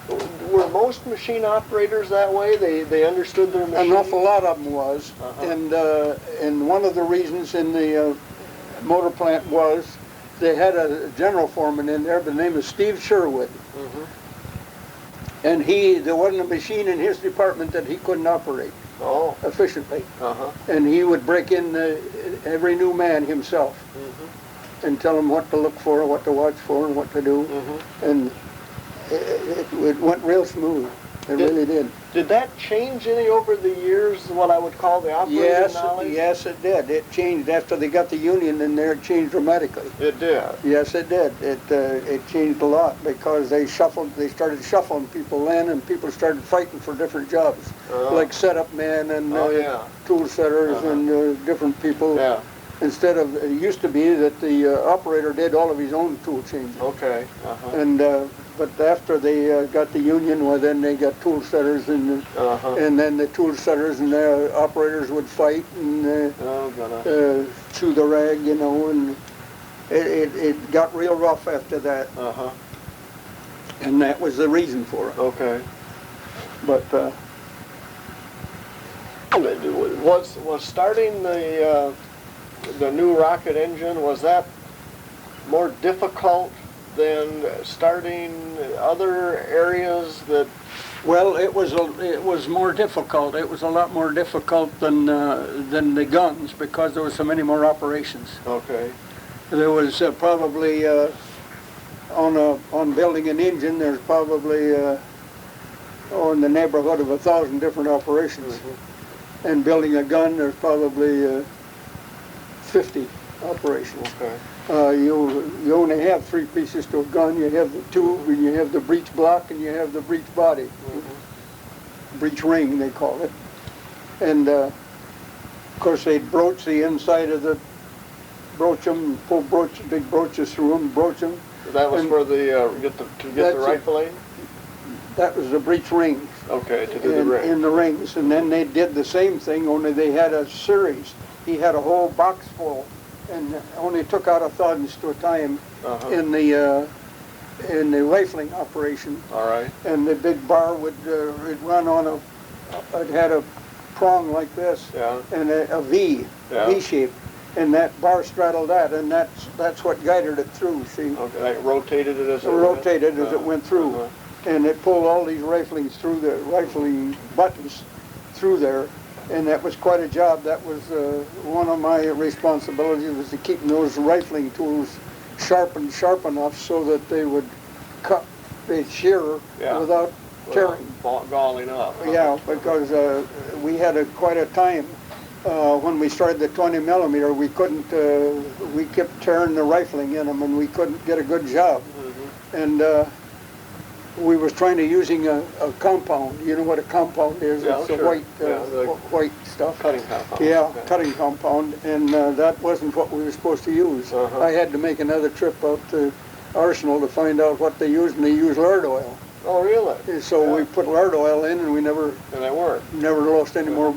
Were most machine operators that way? They understood their machine? An awful lot of them was, Uh-huh. and one of the reasons in the motor plant was they had a general foreman in there by the name of Steve Sherwood, Mm-hmm. and there wasn't a machine in his department that he couldn't operate Oh. efficiently, Uh-huh. and he would break in every new man himself Mm-hmm. and tell them what to look for, what to watch for, and what to do, Mm-hmm. and it went real smooth. It really did. Did that change any over the years, what I would call the operating knowledge? Yes, it did. It changed after they got the union in there. It changed dramatically. It did. Yes, it did. It changed a lot because they started shuffling people in, and people started fighting for different jobs, like setup men and tool setters and different people. Yeah. Instead of, it used to be that the operator did all of his own tool changing. Okay. Uh-huh. And but after they got the union, well, then they got tool setters, and then the tool setters and the operators would fight and chew the rag, you know, and it got real rough after that, Uh-huh. and that was the reason for it. Okay. But Was starting the new rocket engine, was that more difficult than starting other areas that? well, it was more difficult. It was a lot more difficult than the guns because there was so many more operations. Okay. There was probably on building an engine, there's probably in the neighborhood of 1,000 different operations. Mm-hmm. And building a gun, there's probably 50 operations. Okay. You only have 3 pieces to a gun. You have the tube, and you have the breech block, and you have the breech body. Mm-hmm. Breech ring, they call it. And of course, they'd broach the inside of the broach them, pull big broaches through them, broach them. That was And for the get the that's rifling. That was the breech rings. Okay, to do the ring. In the rings, and then they did the same thing, only they had a series. he had a whole box full, and only took out 1,000 to a time in the rifling operation. All right. And the big bar would it'd run on it had a prong like this, and a V shape, and that bar straddled that, and that's what guided it through. See? Okay. Like rotated it as it went through, and it pulled all these rifling buttons through there, and that was quite a job. That was one of my responsibilities, was to keep those rifling tools sharp enough so that they would cut, they'd shear without tearing. Galling up. Yeah, because we had quite a time when we started the 20 millimeter. We couldn't. We kept tearing the rifling in them, and we couldn't get a good job. And we was trying to using a compound. You know what a compound is? Yeah, it's sure. a white stuff. Cutting compound. Yeah, cutting compound, and that wasn't what we were supposed to use. I had to make another trip out to Arsenal to find out what they used, and they used lard oil. Oh, really? And so we put lard oil in, and we never lost any more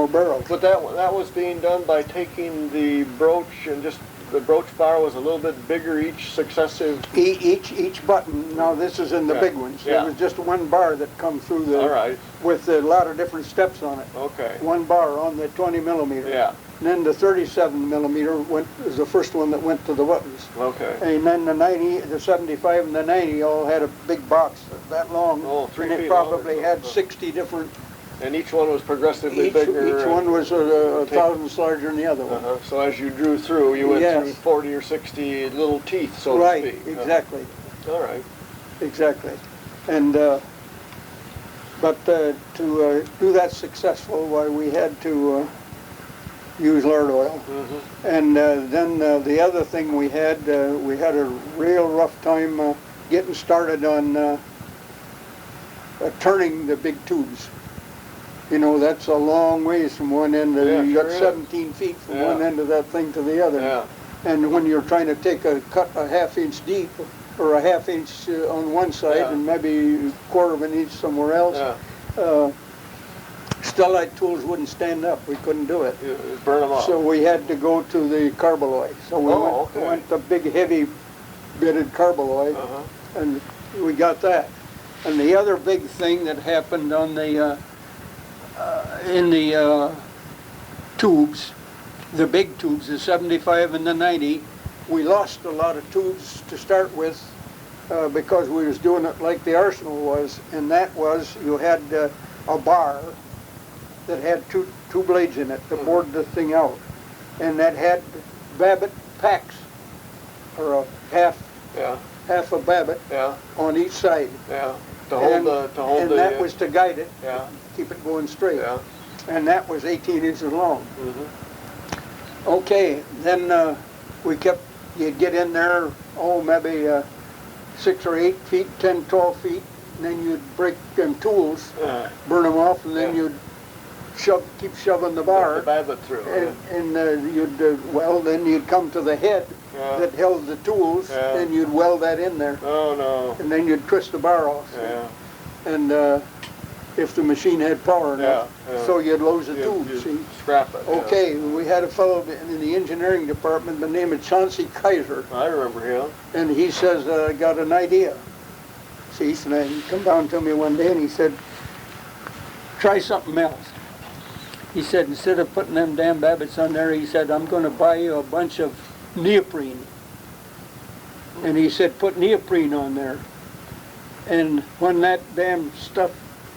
barrels. But that was being done by taking the broach, and just the broach bar was a little bit bigger each successive. Each button. Now this is in the big ones. There was just one bar that come through the. All right. With a lot of different steps on it. Okay. One bar on the 20 millimeter. Yeah. And then the 37 millimeter was the first one that went to the buttons. Okay. And then the 90, the 75, and the 90 all had a big box that long. Oh, 3 feet and it probably long. had 60 different. And each one was progressively bigger. Each one was a thousand larger than the other one. So as you drew through, you went through 40 or 60 little teeth, so to speak. Right, exactly. All right. Exactly. And but to do that successful, why we had to use lard oil. And then the other thing we had a real rough time getting started on turning the big tubes. You know, that's a long ways from one end to, you got 17 feet from one end of that thing to the other. Yeah. And when you're trying to cut a half-inch deep, or a half-inch on one side and maybe a quarter of an inch somewhere else, Stellite tools wouldn't stand up. We couldn't do it. You burn them off. So we had to go to the carbaloy. So we went to big, heavy-bitted carbaloy, and we got that. And the other big thing that happened on the in the tubes, the big tubes, the 75 and the 90, we lost a lot of tubes to start with because we was doing it like the Arsenal was, and that was you had a bar that had two blades in it to board the thing out, and that had Babbitt packs, or a half a Babbitt on each side. Yeah. To hold the. That was to guide it. Keep it going straight. And that was 18 inches long. Okay, then you'd get in there, maybe 6 or 8 feet, 10, 12 feet, and then you'd break them tools, burn them off, and then you'd keep shoving the bar. The Babbitt through. And then you'd come to the head that held the tools, and you'd weld that in there. Oh, no. And then you'd twist the bar off. And if the machine had power enough, so you'd lose the tube, see? Scrap it. Okay, we had a fellow in the engineering department by the name of Chauncey Kaiser. I remember him. And he says, I got an idea. See, so he come down to me one day and he said, try something else. He said, instead of putting them damn Babbitts on there, he said, I'm going to buy you a bunch of neoprene. And he said, put neoprene on there. And when that damn stuff,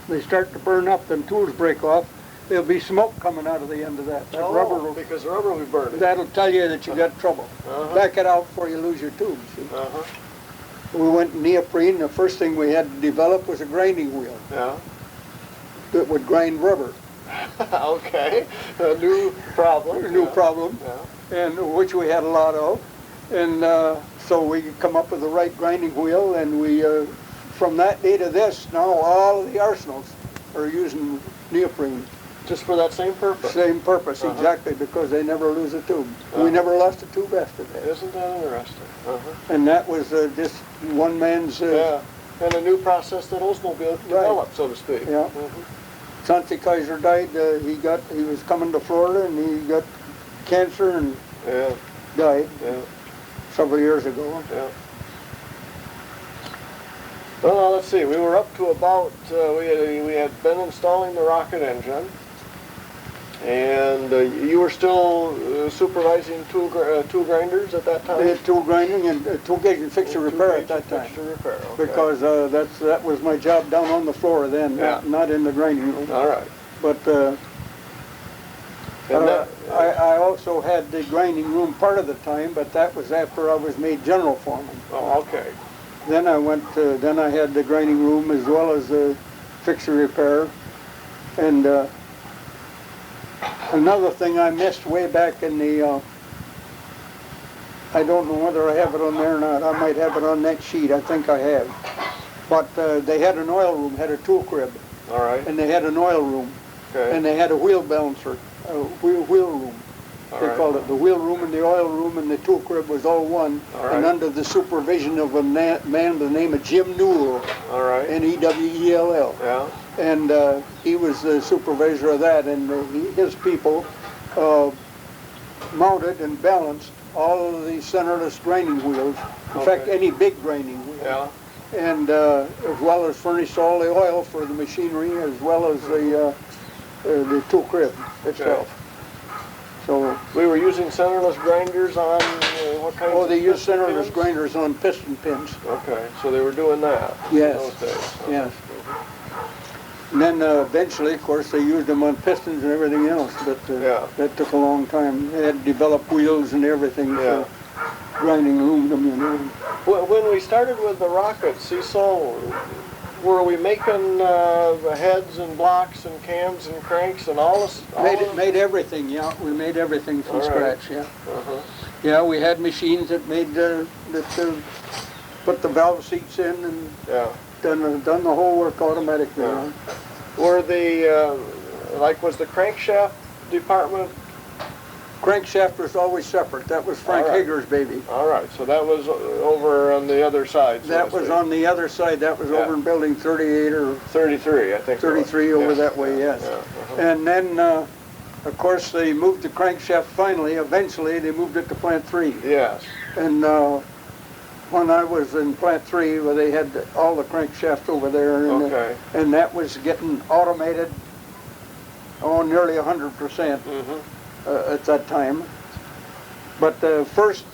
they start to burn up, them tools break off, there'll be smoke coming out of the end of that. That rubber will, because the rubber will be burning. That'll tell you that you got trouble. Back it out before you lose your tube. See? We went neoprene. The first thing we had to develop was a grinding wheel. That would grind rubber. Okay, a new problem. A new problem, and which we had a lot of. And so we come up with the right grinding wheel, and we, from that day to this, now all of the arsenals are using neoprene. Just for that same purpose? Same purpose, exactly, because they never lose a tube. We never lost a tube after that. Isn't that interesting? And that was just one man's... and a new process that Oldsmobile developed, so to speak. Chauncey Kaiser died. He was coming to Florida and he got cancer and Yeah, died yeah, several years ago. yeah. Well, now, let's see. We were up to about, we had been installing the rocket engine. And you were still supervising tool grinders at that They time? had tool grinding and tool gauge and fixture repair at that time. Fixture repair, okay. Because that was my job down on the floor then, Yeah. not in the grinding room. All right. But I also had the grinding room part of the time, but that was after I was made general foreman. Oh, okay. Then I had the grinding room as well as the fixture repair. And another thing I missed way back in the, I don't know whether I have it on there or not. I might have it on that sheet. I think I have. But they had an oil room, had a tool crib. All right. And they had an oil room. Okay. And they had a wheel balancer, a wheel room. All They right. called it the wheel room and the oil room, and the tool crib was all one. All right. And under the supervision of a man by the name of Jim Newell, All right. Newell. Yeah. And he was the supervisor of that, and his people mounted and balanced all of the centerless grinding wheels. In fact, Okay. any big grinding wheel. Yeah. And as well as furnished all the oil for the machinery, as well as the tool crib itself. So, We were using centerless grinders on what kinds of they used piston centerless pins? grinders on piston pins. Okay, so they were doing that Yes. in those days. Yes. And then eventually, of course, they used them on pistons and everything else, but Yeah. that took a long time. They had to develop wheels and everything Yeah. for grinding aluminum, you know. When we started with the rocket, Cecil, were we making heads and blocks and cams and cranks and all this? Made everything, yeah. We made everything from All right. scratch, yeah. Uh-huh. Yeah, we had machines that made put the valve seats in and Yeah. done the whole work automatically. Yeah. you know. Were the, was the crankshaft department? Crankshaft was always separate. That was Frank All right. Hager's baby. All right, so that was over on the other side. so That to was speak. on the other side. That was Yeah. over in building 38 or 33, I think. it was. 33 over Yeah, that way, yeah, yes. yeah, uh-huh. And then, of course, they moved the crankshaft finally. Eventually, they moved it to Plant 3. Yes. And when I was in Plant 3, well, they had all the crankshafts over there. And, Okay. and that was getting automated, nearly 100% Mm-hmm. at that time. But first,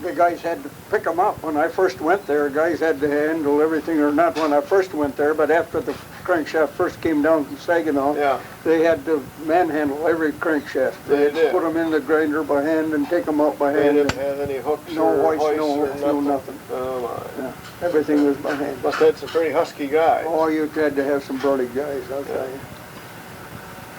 the guys had to pick them up. When I first went there, guys had to handle everything, or not when I first went there, but after the crankshaft first came down from Saginaw, Yeah. they had to manhandle every crankshaft. They had to did. put them in the grinder by hand and take them out by They hand. didn't have any hooks No or hoist, hoists no or hooks, no nothing. Oh, my. Yeah, everything was by hand. Must have had some pretty husky guys. Oh, you had to have some burly guys, I'll tell you.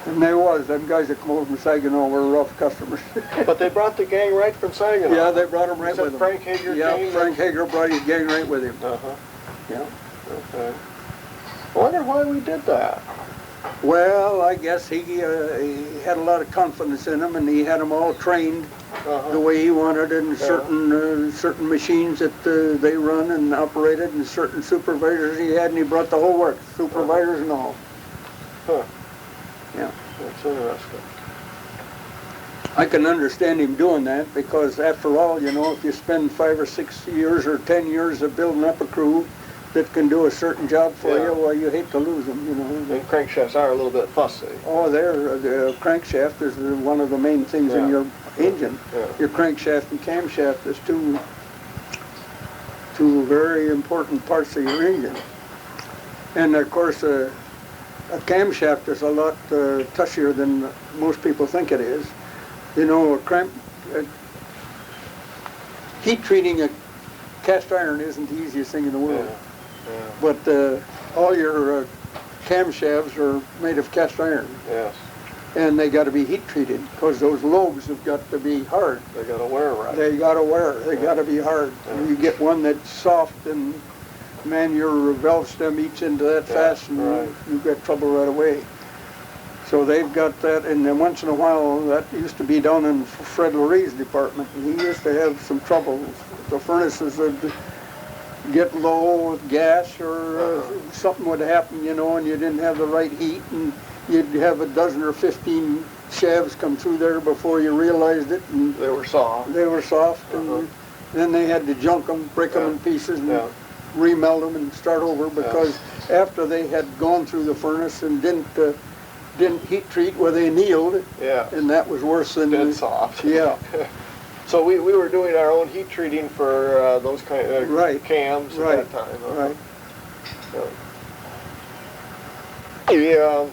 And there was, them guys that come over from Saginaw were rough customers. But they brought the gang right from Saginaw. Yeah, they brought them right Is that with them. Frank Hager Yeah, gang? Frank Hager brought his gang right with him. Uh-huh. Yeah. Okay. I wonder why we did that. Well, I guess he had a lot of confidence in them, and he had them all trained Uh-huh. the way he wanted, and Yeah. certain machines that they run and operated, and certain supervisors he had, and he brought the whole work, supervisors and all. Huh. Yeah. That's interesting. I can understand him doing that, because after all, you know, if you spend 5 or 6 years or 10 years of building up a crew that can do a certain job for Yeah. you, well, you hate to lose them, you know. And crankshafts are a little bit fussy. Oh, the crankshaft is one of the main things in Yeah. your engine. Yeah. Your crankshaft and camshaft is two very important parts of your engine. And of course, a camshaft is a lot tougher than most people think it is. You know, heat treating a cast iron isn't the easiest thing in the world. Yeah. But all your camshafts are made of cast iron, Yes. and they got to be heat treated because those lobes have got to be hard. They got to wear right. They got to wear. They got to be hard. Yeah. You get one that's soft, and man, your valve stem eats into that Yeah, fast, and right. you get trouble right away. So they've got that, and then once in a while, that used to be down in Fred Lurie's department, and he used to have some trouble. The furnaces would get low with gas, or something would happen, you know, and you didn't have the right heat, and you'd have a dozen or 15 shafts come through there before you realized it, and They were soft. they were soft, Uh-huh. and then they had to junk them, break them Yeah. in pieces, and Yeah. remelt them and start over, because after they had gone through the furnace and didn't heat treat where they annealed, Yeah. and that was worse than Dead soft. Yeah. So we were doing our own heat treating for those kind of Right. cams Right. at that time. Huh? Right. Yeah.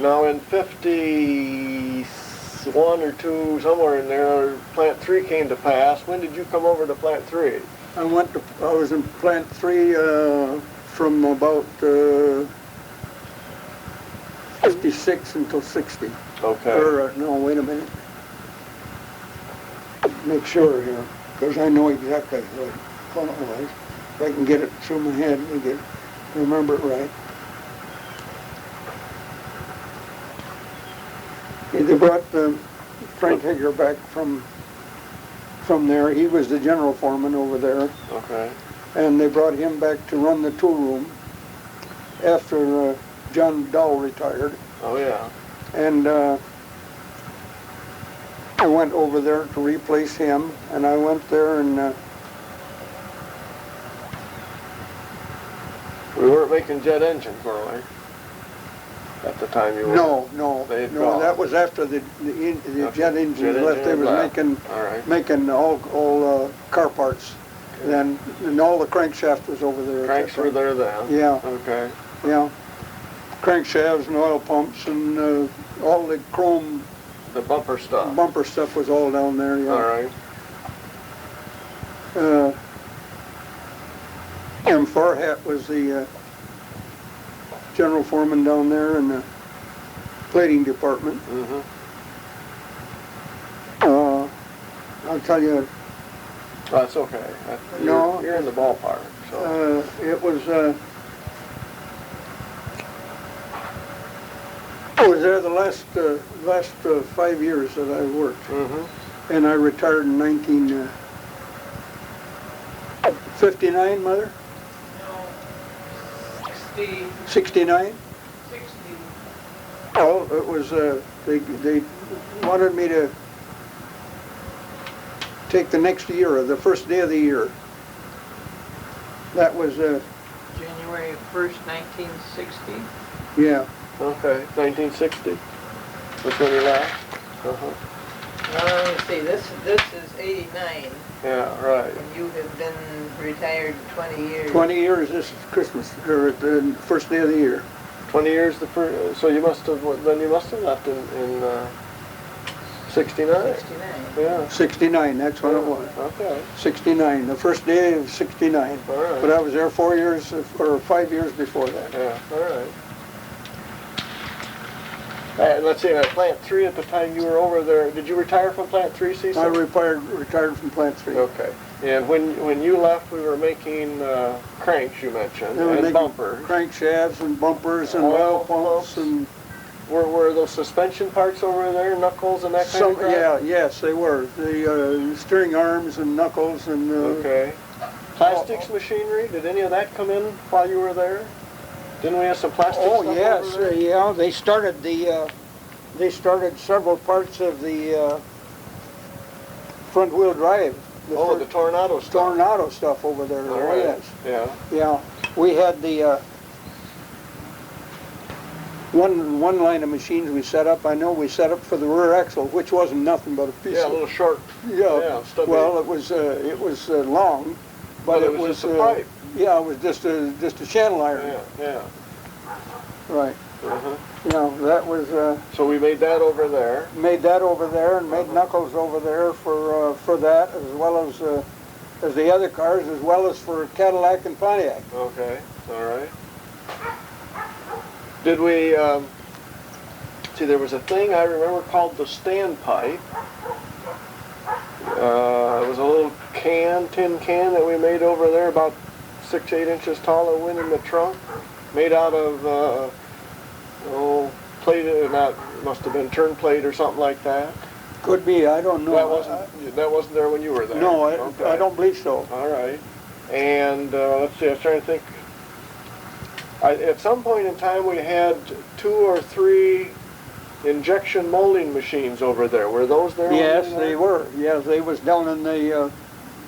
Now in 51 or 2, somewhere in there, Plant 3 came to pass. When did you come over to Plant 3? I was in Plant 3 from about 56 until 60. Okay. Or, no, wait a minute. Make sure here, because I know exactly what it was. If I can get it through my head, remember it right. They brought Frank Hager back from there. He was the general foreman over there. Okay. And they brought him back to run the tool room after John Dowell retired. Oh yeah. And I went over there to replace him, and I went there and We weren't making jet engines, were we? At the time you were? no, They had gone. that was after the Okay. jet engine left. They was left. All right. making all car parts then, and all the crankshaft was over there. at that Cranks were time. there then? Yeah. Okay. Yeah, crankshafts and oil pumps and all the chrome The bumper stuff. bumper stuff was all down there. Yeah. All right. And Farhat was the general foreman down there in the plating department. Mm-hmm. I'll tell you, That's okay. No. You're in the ballpark, so. it was I was there the last 5 years that I worked, Mm-hmm. and I retired in 1959, Mother? No, 60, 69? 60. Oh, it was, they wanted me to take the next year, or the first day of the year. That was, January 1st, 1960. yeah. Okay, 1960. That's when you left? Uh-huh. Now, let me see, this is 89, Yeah, right. and you have been retired 20 years. 20 years, this is Christmas, or the first day of the year. 20 years the first, so you must have, then you must have left in 69. 69. Yeah. 69, that's when it was. Okay. 69, the first day of 69. All right. But I was there 4 years, or 5 years before that. Yeah, all right. Let's see, at Plant 3 at the time you were over there, did you retire from Plant 3, Cecil? I retired from Plant 3. Okay. And when you left, we were making cranks, you mentioned, They were and making bumpers. Crankshafts and bumpers and Oil oil pumps pumps. and Were those suspension parts over there, knuckles and that kind of crap? yes, they were. The steering arms and knuckles and Okay. Plastics machinery, did any of that come in while you were there? Didn't we have some plastic oh stuff yes, over there? yeah. They started several parts of the front wheel drive. The Tornado stuff. Tornado stuff over there. All Oh right. yes. Yeah. Yeah, we had the one line of machines we set up. I know we set up for the rear axle, which wasn't nothing but a piece Yeah, a of little short. yeah. stubby. Well, it was long, but it was just a pipe. Yeah, it was just a channel iron. Yeah. Right. Uh-huh. Yeah, that was So we made that over there. made that over there and made knuckles over there for that, as well as the other cars, as well as for Cadillac and Pontiac. Okay, all right. Did we, see, there was a thing I remember called the standpipe. It was a little tin can that we made over there, about 6-8 inches tall, that went in the trunk, made out of, plate, that must have been turn plate or something like that. Could be, I don't know. That wasn't there when you were there? No, Okay. I don't believe so. All right. And let's see, I was trying to think. At some point in time, we had 2 or 3 injection molding machines over there. Were those there? Yes, they were. Yes, they was down in the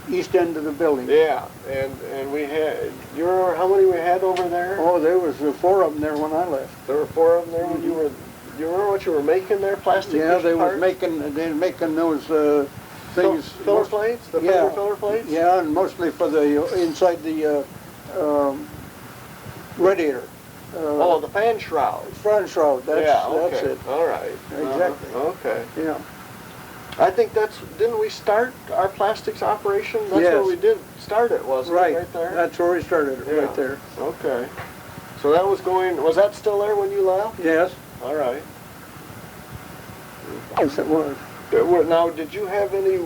east end of the building. Yeah, and we had, you remember how many we had over there? Oh, there was 4 of them there when I left. There were 4 of them there when you were, you remember what you were making there, plastic Yeah, they parts? were making those things. Filler plates? The Yeah. paper filler plates? Yeah, and mostly for the, inside the radiator. Oh, the fan shroud. Front shroud, Yeah, okay. that's it. All right. Exactly. Okay. Yeah. I think didn't we start our plastics operation? That's Yes. where we did start it, wasn't Right. it, right there? That's where we started it, Yeah. right there. Okay. So that was that still there when you left? Yes, All right. yes it was. Now, did you have any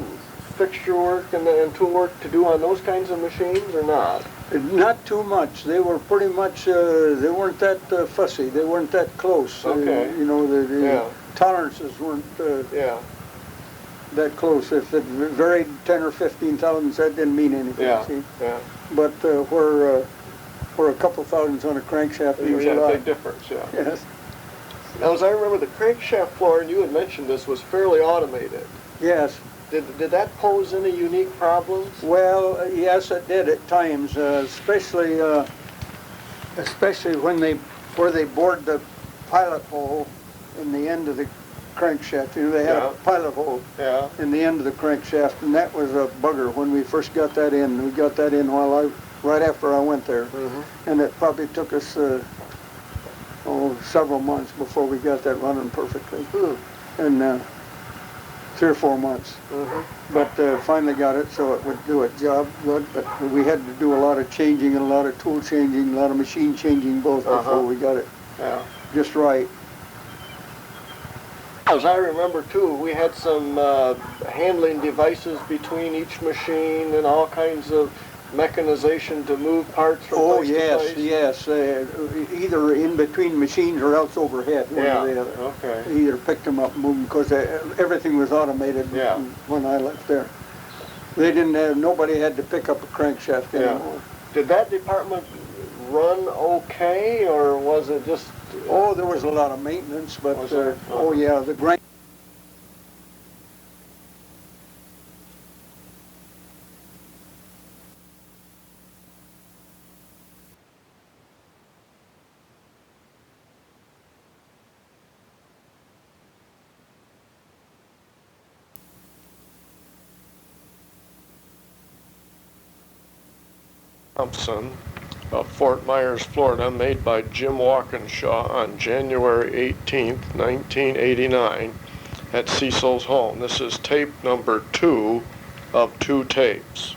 fixture work and tool work to do on those kinds of machines or not? Not too much. They were pretty much, they weren't that fussy. They weren't that close. Okay. You know, the Yeah. tolerances weren't Yeah. that close. If it varied 10 or 15 thousandths, that didn't mean anything. Yeah. See? Yeah. But where a couple thousandths on a crankshaft You was had a a lot. big difference, yeah. Yes. Now, as I remember, the crankshaft floor, and you had mentioned this, was fairly automated. Yes. Did that pose any unique problems? Well, yes, it did at times, especially where they bored the pilot hole in the end of the crankshaft. You know, they had Yeah. a pilot hole Yeah. in the end of the crankshaft, and that was a bugger when we first got that in. We got that in right after I went there, and it probably took us several months before we got that running perfectly, and 3 or 4 months. But finally got it so it would do its job good. But we had to do a lot of changing and a lot of tool changing, a lot of machine changing both before we got it Yeah. just right. As I remember too, we had some handling devices between each machine and all kinds of mechanization to move parts from Oh place to yes, place. yes. Either in between machines or else overhead, one Yeah. or the other. Okay. Either picked them up and moved them because everything was automated Yeah. when I left there. They didn't have, nobody had to pick up a crankshaft Yeah. anymore. Did that department run okay, or was it just? Oh, there was a lot of maintenance, but Was there? oh yeah, the grain. Thompson of Fort Myers, Florida, made by Jim Walkinshaw on January 18th, 1989 at Cecil's home. This is tape number 2 of 2 tapes.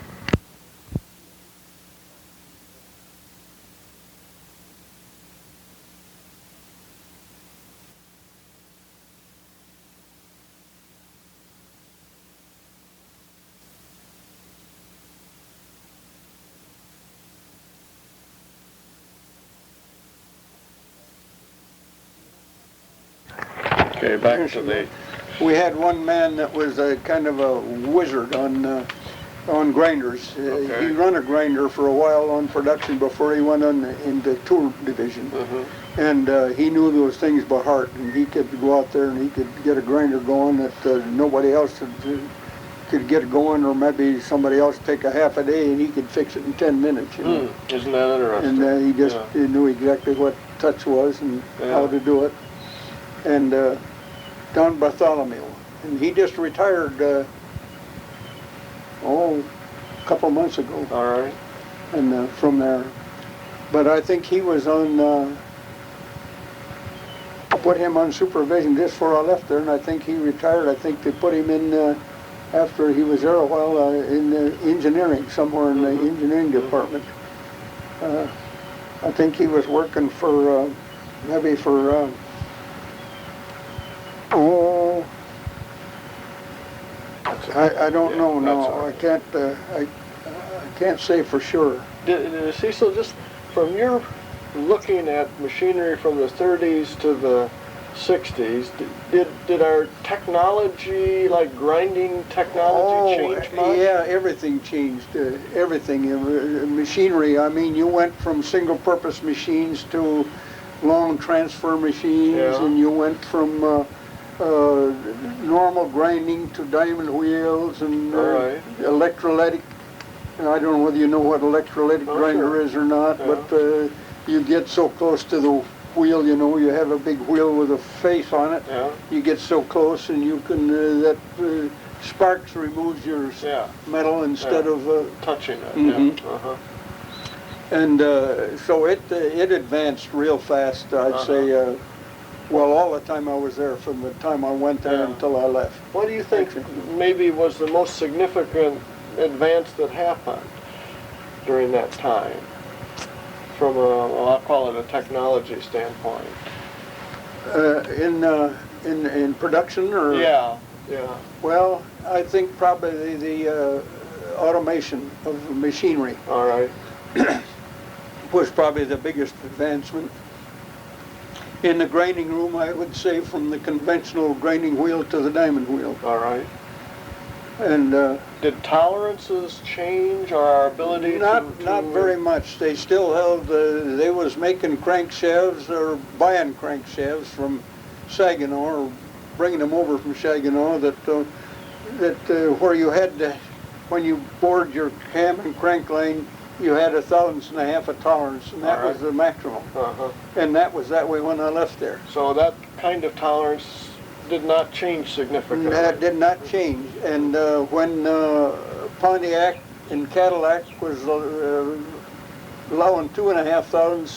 Okay, back to the... We had one man that was a kind of a wizard on grinders. Okay. He run a grinder for a while on production before he went on into tool division. And he knew those things by heart, and he could go out there and he could get a grinder going that nobody else could get it going, or maybe somebody else take a half a day and he could fix it in 10 minutes. You know? Isn't that interesting? And he just he knew exactly what touch was and how to do it. And down Bartholomew, and he just retired a couple months ago. All right. And from there, but I think he was on. Put him on supervision just before I left there, and I think he retired. I think they put him in after he was there a while in engineering, somewhere in the engineering department. I think he was working for maybe for. I don't know. No, I can't say for sure. Cecil, just from your looking at machinery from the 30s to the 60s. Did our technology, like grinding technology, change much? Yeah, everything changed. Everything. Machinery. I mean, you went from single-purpose machines to long transfer machines, Yeah. and you went from normal grinding to diamond wheels and All right. electrolytic. I don't know whether you know what electrolytic Oh, grinder sure. is or not, Yeah. but you get so close to the wheel, you know, you have a big wheel with a face on it. Yeah. You get so close and you can, sparks removes your Yeah. metal instead Yeah. of, Touching it. Mhm. Yeah. Uh-huh. and so it advanced real fast, I'd say, well, all the time I was there, from the time I went there Yeah. until I left. What do you think maybe was the most significant advance that happened during that time? From I'll call it a technology standpoint. In production, or? Yeah. Well, I think probably the automation of machinery All right. was probably the biggest advancement. In the grinding room, I would say from the conventional grinding wheel to the diamond wheel. All right. And Did tolerances change, or our ability not to very much. They still held, they was making crankshafts or buying crankshafts from Saginaw, or bringing them over from Saginaw, where you had to, when you bored your cam and crank line, you had 1/1000 of tolerance, and that All right. was the maximum. Uh-huh. And that was that way when I left there. So that kind of tolerance did not change significantly. That did not change. And when Pontiac and Cadillac was allowing 2,500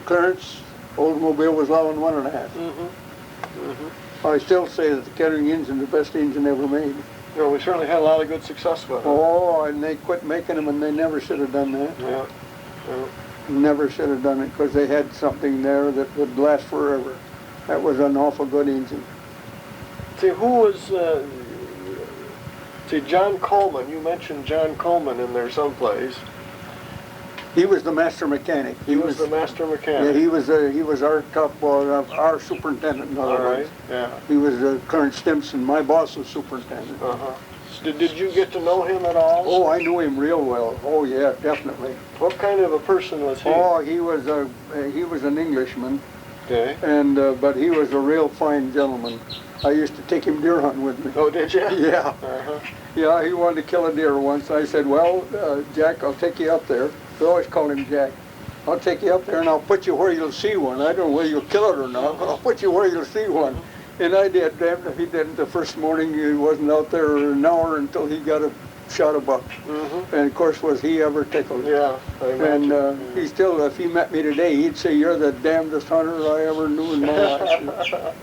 clearance, Oldsmobile was allowing 1.5. I still say that the Kettering engine's the best engine ever made. You know, we certainly had a lot of good success with it. Oh, and they quit making them, and they never should have done that. Yeah. Never should have done it, because they had something there that would last forever. That was an awful good engine. See, who was, John Coleman, you mentioned John Coleman in there someplace. He was the master mechanic. He was the master mechanic. Yeah, he was our top, our superintendent, in All other right, words. yeah. He was Clarence Stimson. My boss was superintendent. Uh-huh. Did you get to know him at all? Oh, I knew him real well. Oh, yeah, definitely. What kind of a person was he? Oh, he was an Englishman, Okay. and but he was a real fine gentleman. I used to take him deer hunting with me. Oh, did you? Yeah. Uh-huh. Yeah, he wanted to kill a deer once. I said, well, Jack, I'll take you up there. We always called him Jack. I'll take you up there and I'll put you where you'll see one. I don't know whether you'll kill it or not, but I'll put you where you'll see one. And I did. Damn if he didn't. The first morning he wasn't out there an hour until he got a shot a buck. And of course, was he ever tickled. Yeah, I imagine. And he still, if he met me today, he'd say, you're the damnedest hunter I ever knew in my life.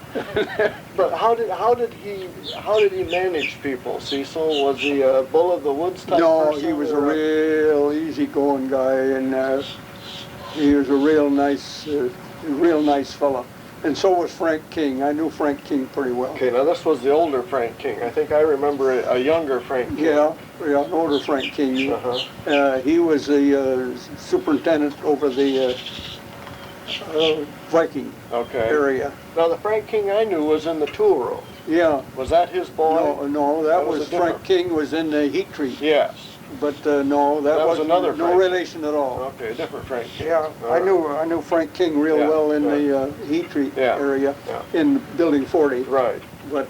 But how did he manage people, Cecil? Was he a bull of the woods type No, person? he was a or real easygoing guy, and he was a real nice fella. And so was Frank King. I knew Frank King pretty well. Okay, now this was the older Frank King. I think I remember a younger Frank King. Yeah, an older Frank King. Uh-huh. He was the superintendent over the Viking area. Now the Frank King I knew was in the tool room. Yeah. Was that his boy? No, that was was a different- Frank King was in the heat treat. Yes. But no, that was was another no Frank. relation at all. Okay, a different Frank King. Yeah, I knew Frank King real Yeah, well in yeah. the heat treat Yeah, area yeah. in Building 40. Right. But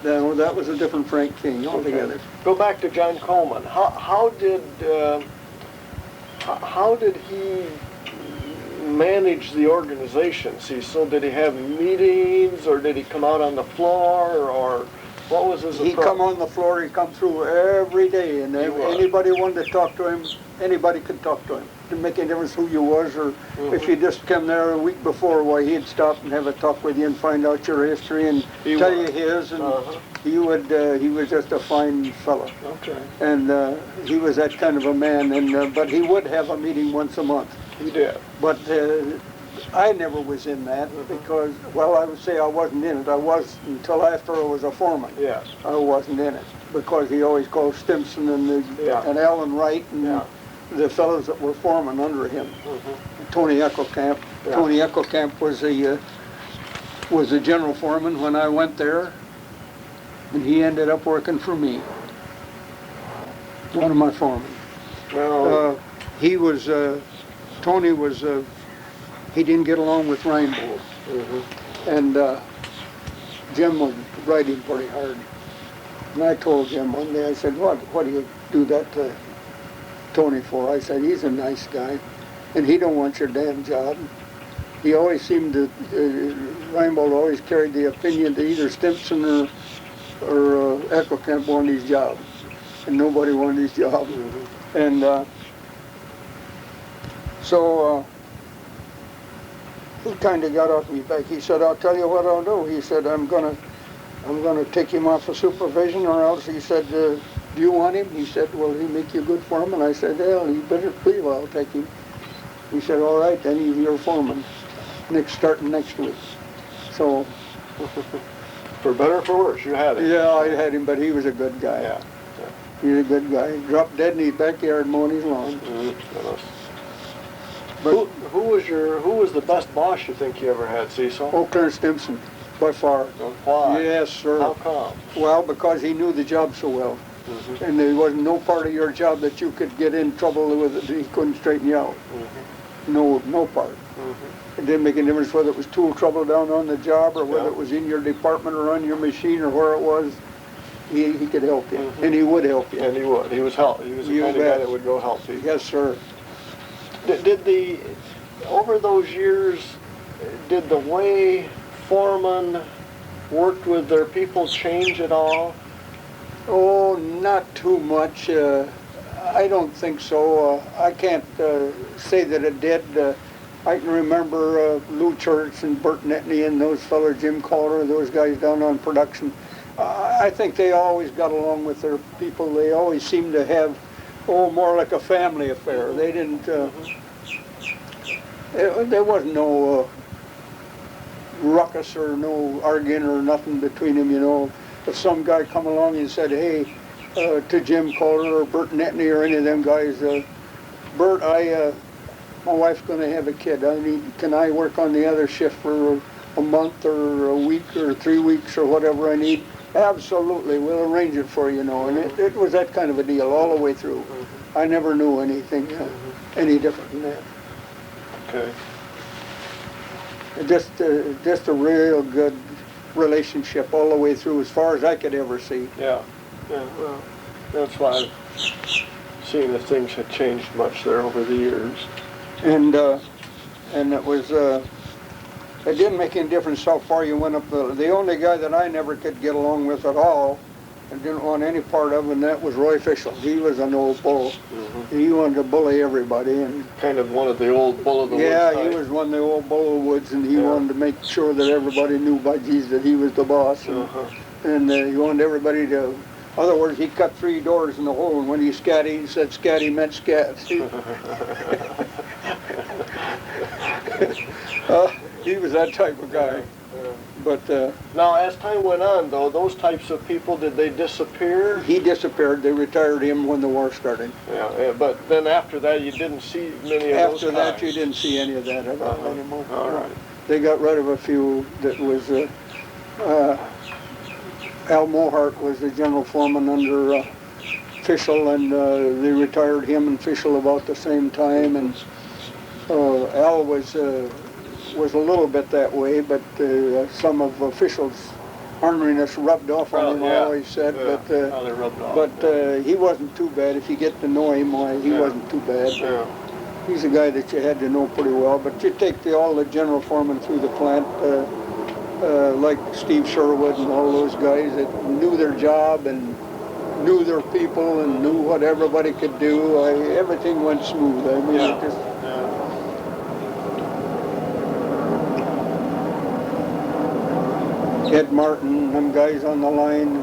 no, that was a different Frank King altogether. Okay. Go back to John Coleman. How did he manage the organization, Cecil? Did he have meetings, or did he come out on the floor, or what was his approach? He'd come on the floor, he'd come through every day, and if was. anybody wanted to talk to him, anybody could talk to him. Didn't make any difference who you was, or if you just came there a week before, why, he'd stop and have a talk with you and find out your history and tell you his, and he was just a fine fellow. Okay. And he was that kind of a man, and but he would have a meeting once a month. He did. But I never was in that because, well, I would say I wasn't in it. I was until after I was a foreman. Yes. I wasn't in it because he always called Stimson and Alan Wright and the fellows that were foremen under him. Tony Eckelkamp. Yeah. Tony Eckelkamp was was the general foreman when I went there, and he ended up working for me. One of my foremen. Well, He was, Tony was, he didn't get along with Rainbow. And Jim was riding pretty hard. And I told Jim one day, I said, what do you do that to Tony for? I said, he's a nice guy, and he don't want your damn job. He always seemed to, Rainbow always carried the opinion that either Stimson or Eckelkamp wanted his job, and nobody wanted his job. And so he kind of got off me back. He said, I'll tell you what I'll do. He said, I'm gonna take him off of supervision, or else, he said, do you want him? He said, will he make you good foreman? I said, well, you better believe I'll take him. He said, all right, then he's your foreman, starting next week. So, for better or for worse, you had it. yeah, I had him, but he was a good guy. Yeah. He was a good guy. He dropped dead in his backyard mowing his lawn. But Who was the best boss you think you ever had, Cecil? oh, Clarence Stimson, by far. Why? Yes, sir. How come? Well, because he knew the job so well. And there wasn't no part of your job that you could get in trouble with it, he couldn't straighten you out. No part. It didn't make any difference whether it was tool trouble down on the job, or whether it was in your department or on your machine, or where it was. He could help you, and he would help you. And he would. He was the kind of guy that would go help people. Yes, sir. Over those years, did the way foremen worked with their people change at all? Oh, not too much. I don't think so. I can't say that it did. I can remember Lou Church and Bert Netney and those fellas, Jim Calder, those guys down on production. I think they always got along with their people. They always seemed to have, more like a family affair. They didn't, there wasn't no ruckus or no arguing or nothing between them, you know. If some guy come along and said, hey, to Jim Calder or Bert Netney or any of them guys, Bert, my wife's going to have a kid. Can I work on the other shift for a month or a week or 3 weeks or whatever I need? Absolutely, we'll arrange it for you, you know. And it was that kind of a deal all the way through. I never knew anything any different than that. Okay. Just a real good relationship all the way through, as far as I could ever see. Yeah. Well, that's why I've seen if things had changed much there over the years. And it was, it didn't make any difference how far you went up the only guy that I never could get along with at all, and didn't want any part of, and that was Roy Fischel. He was an old bull. He wanted to bully everybody, and kind of one of the old bull of the woods. Yeah, he was one of the old bull of the woods, and he wanted to make sure that everybody knew by geez that he was the boss, and he wanted everybody to. In other words, he cut 3 doors in the hole, and when he scatty, he said scatty meant scat. He was that type of guy. But now, as time went on, though, those types of people, did they disappear? He disappeared. They retired him when the war started. Yeah, but then after that, you didn't see many of those After that, guys. you didn't see any of that anymore. All right. They got rid of a few. That was Al Mohart was the general foreman under Fischel, and they retired him and Fischel about the same time. And Al was a little bit that way, but some of Fischel's orneriness rubbed off on him. I always said, but he wasn't too bad. If you get to know him, why he wasn't too bad. He's a guy that you had to know pretty well. But you take all the general foremen through the plant, like Steve Sherwood and all those guys that knew their job and knew their people and knew what everybody could do. Everything went smooth. I mean, it just. Ed Martin, them guys on the line,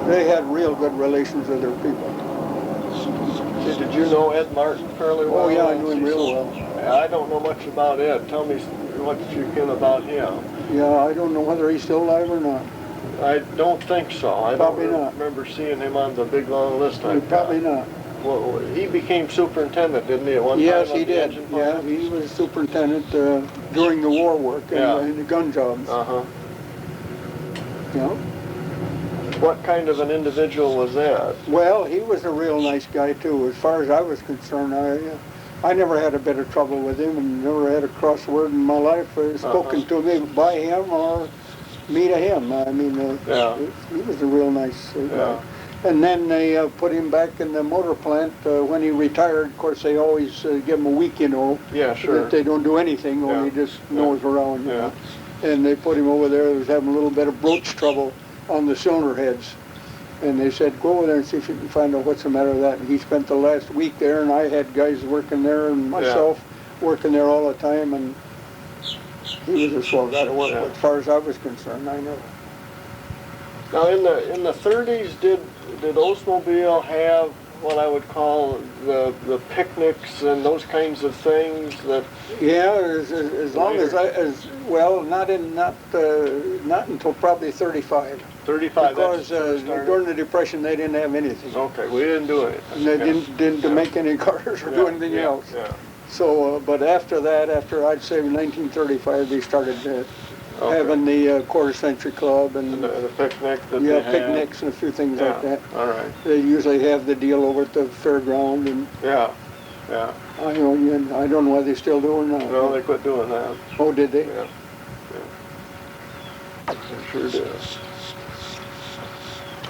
they had real good relations with their people. Did you know Ed Martin fairly well? Oh yeah, I knew him real well. I don't know much about Ed. Tell me what you can about him. Yeah, I don't know whether he's still alive or not. I don't think so. I Probably don't not. remember seeing him on the big long list. Probably not. Well, he became superintendent, didn't he, at one time? Yes, he did. Yeah, he was superintendent. during the war work Yeah. and the gun jobs. Uh-huh. You know? What kind of an individual was that? Well, he was a real nice guy too. As far as I was concerned, I never had a bit of trouble with him, and never had a cross word in my life spoken to me by him or me to him. I mean, Yeah. he was a real nice guy. Yeah. And then they put him back in the motor plant when he retired. Of course, they always give him a week, you know. Yeah, sure. That they don't do anything, or Yeah. he just nose around. You Yeah. know. And they put him over there. He was having a little bit of broach trouble on the cylinder heads. And they said, go over there and see if you can find out what's the matter with that. And he spent the last week there, and I had guys working there, and myself working there all the time. And he was a swell guy to work with, as far as I was concerned. I know. Now, in the 30s, did Oldsmobile have what I would call the picnics and those kinds of things that? Yeah, as long as well, not until probably 35. 35. Because during the Depression they didn't have anything. Okay, we didn't do anything. And they didn't make any cars or do anything else. Yeah. So, but after that, after I'd say 1935, they started having the quarter century club and the picnic that they had. picnics and a few things like that. All right. They usually have the deal over at the fairground, and Yeah. I don't know why they still do or not. No, they quit doing that. Oh, did they? Yeah. They sure did.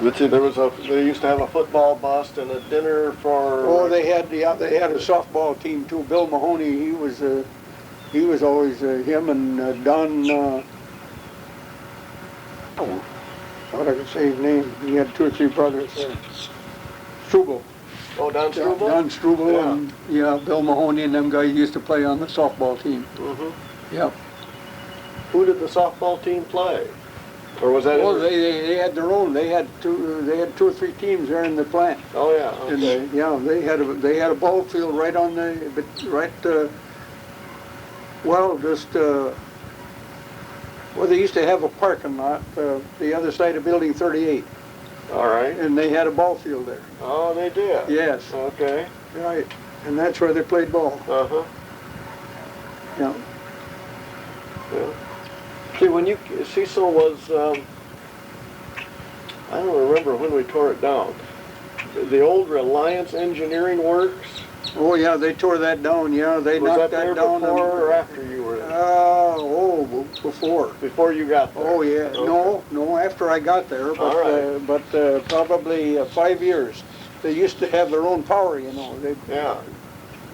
They used to have a football bust and a dinner for. Oh, they had a softball team too. Bill Mahoney, he was always him and Don. What I can say his name? He had 2 or 3 brothers. Struble. Oh, Don Struble? Don Struble, Yeah. and Bill Mahoney and them guys used to play on the softball team. Mm-hmm. Yep. Who did the softball team play? Or was that? Well, they had their own. They had 2 or 3 teams there in the plant. Oh yeah. Okay. And they had a ball field right on they used to have a parking lot the other side of Building 38, All right. and they had a ball field there. Oh, they did? Yes. Okay. Right, and that's where they played ball. Uh-huh. Yeah. Yeah. See, when Cecil was, I don't remember when we tore it down. The old Reliance Engineering Works? Oh yeah, they tore that down. Yeah, they Was knocked that there down. before or after you were there? Before. Before you got there? Oh yeah, Okay. no, after I got there, All right. but probably 5 years. They used to have their own power, you know. They Yeah.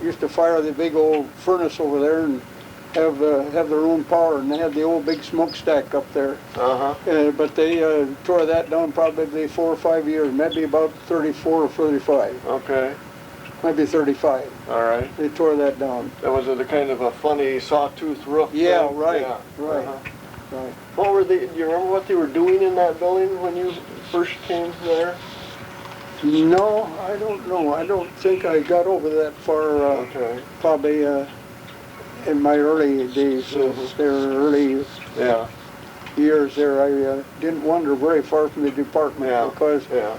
used to fire the big old furnace over there and have their own power, and they had the old big smokestack up there. Uh-huh. But they tore that down probably 4 or 5 years, maybe about 34 or 35, Okay. maybe 35. All right. They tore that down. That was a kind of a funny sawtooth roof. Yeah, thing? right, Yeah. right, Uh-huh. right. What were they? Do you remember what they were doing in that building when you first came there? No, I don't know. I don't think I got over that far. Okay. Probably in my early days, their early Yeah. years there, I didn't wander very far from the department because Yeah.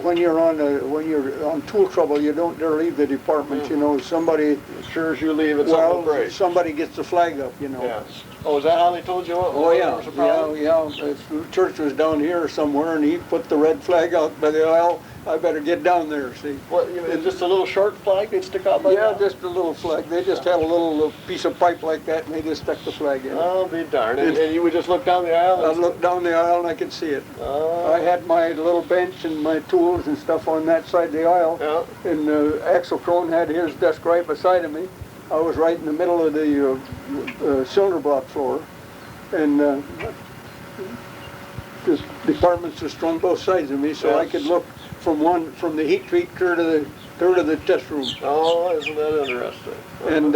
when you're on tool trouble, you don't dare leave the department. You know, somebody. As sure as you leave, it's on the break. Somebody gets the flag up. You know. Yeah. Oh, is that how they told you? Oh yeah, was the problem? yeah. If the church was down here somewhere and he put the red flag out by the aisle, I better get down there. See. What? You mean, just a little short flag they'd stick out like Yeah, that? just a little flag. They just had a little piece of pipe like that, and they just stuck the flag in. Oh, be darned. And you would just look down the aisle? I looked down the aisle and I could see it. Oh. I had my little bench and my tools and stuff on that side of the aisle, Yeah. and Axel Crone had his desk right beside of me. I was right in the middle of the cylinder block floor, and the departments were strung both sides of me, so I could look from the heat treat clear to the test room. Oh, isn't that interesting? And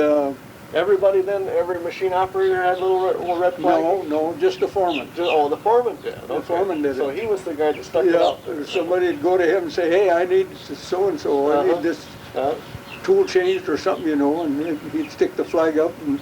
everybody then, every machine operator had a little red flag? no, just the foreman. Oh, the foreman did. The foreman did it. So he was the guy that stuck it out there. Somebody would go to him and say, hey, I need so-and-so, I need this tool changed or something, you know, and he'd stick the flag up, and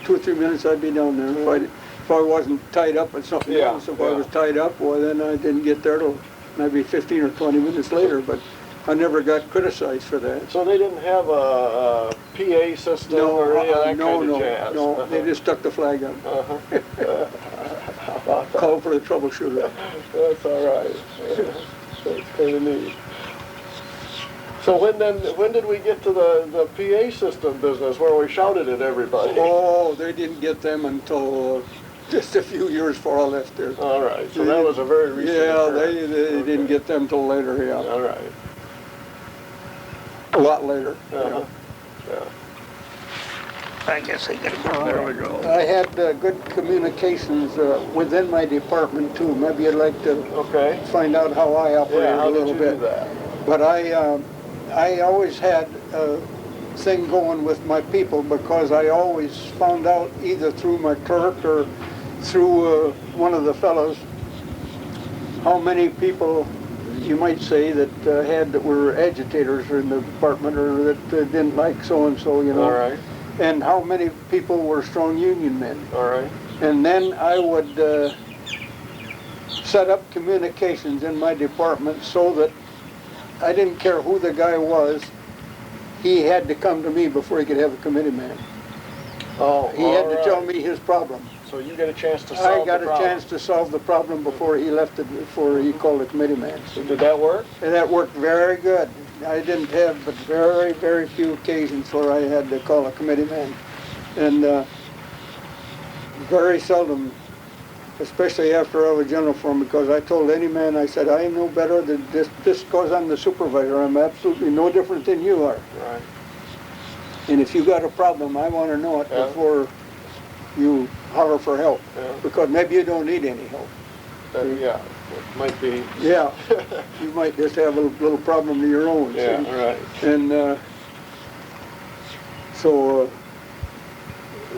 2 or 3 minutes I'd be down there. If I wasn't tied up with something else, if I was tied up, well, then I didn't get there till maybe 15 or 20 minutes later, but I never got criticized for that. So they didn't have a PA system or any of that kind of jazz? No, they just stuck the flag on. How about that? Called for the troubleshooter. That's all right. That's kind of neat. So when did we get to the PA system business where we shouted at everybody? Oh, they didn't get them until just a few years before I left there. All right, so that was a very recent Yeah, occurrence. they didn't get them till later, yeah. All right. A lot later. Uh-huh. Yeah. I guess I gotta go. There we go. I had good communications within my department too. Maybe you'd like to Okay. find out how I operate Yeah, a how did little you bit. do that? But I always had a thing going with my people because I always found out either through my clerk or through one of the fellows how many people you might say that were agitators in the department or that didn't like so-and-so, you know. All right. And how many people were strong union men. All right. And then I would set up communications in my department so that I didn't care who the guy was, he had to come to me before he could have a committee man. Oh, He had to tell me his problem. So you get a chance to solve I got the a problem. chance to solve the problem before he left it, before he called a committee man. So did that work? And that worked very good. I didn't have but very, very few occasions where I had to call a committee man. And very seldom, especially after I was general foreman, because I told any man, I said, I know better than this because I'm the supervisor. I'm absolutely no different than you are. Right. And if you got a problem, I want to know it Yeah. before you holler for help. Yeah. Because maybe you don't need any help. Yeah. It might be. Yeah, you might just have a little problem of your own. Yeah. see? Right. And so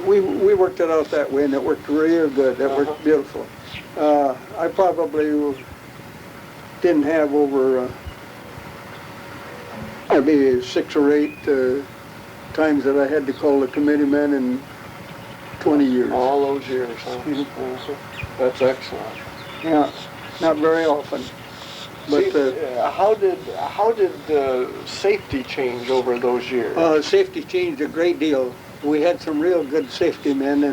we worked it out that way, and it worked real good. That Uh-huh. worked beautiful. I probably didn't have over maybe 6 or 8 times that I had to call the committee man in 20 years. All those years, huh? Mhm. That's excellent. Yeah, not very often. But See, how did safety change over those years? safety changed a great deal. We had some real good safety men,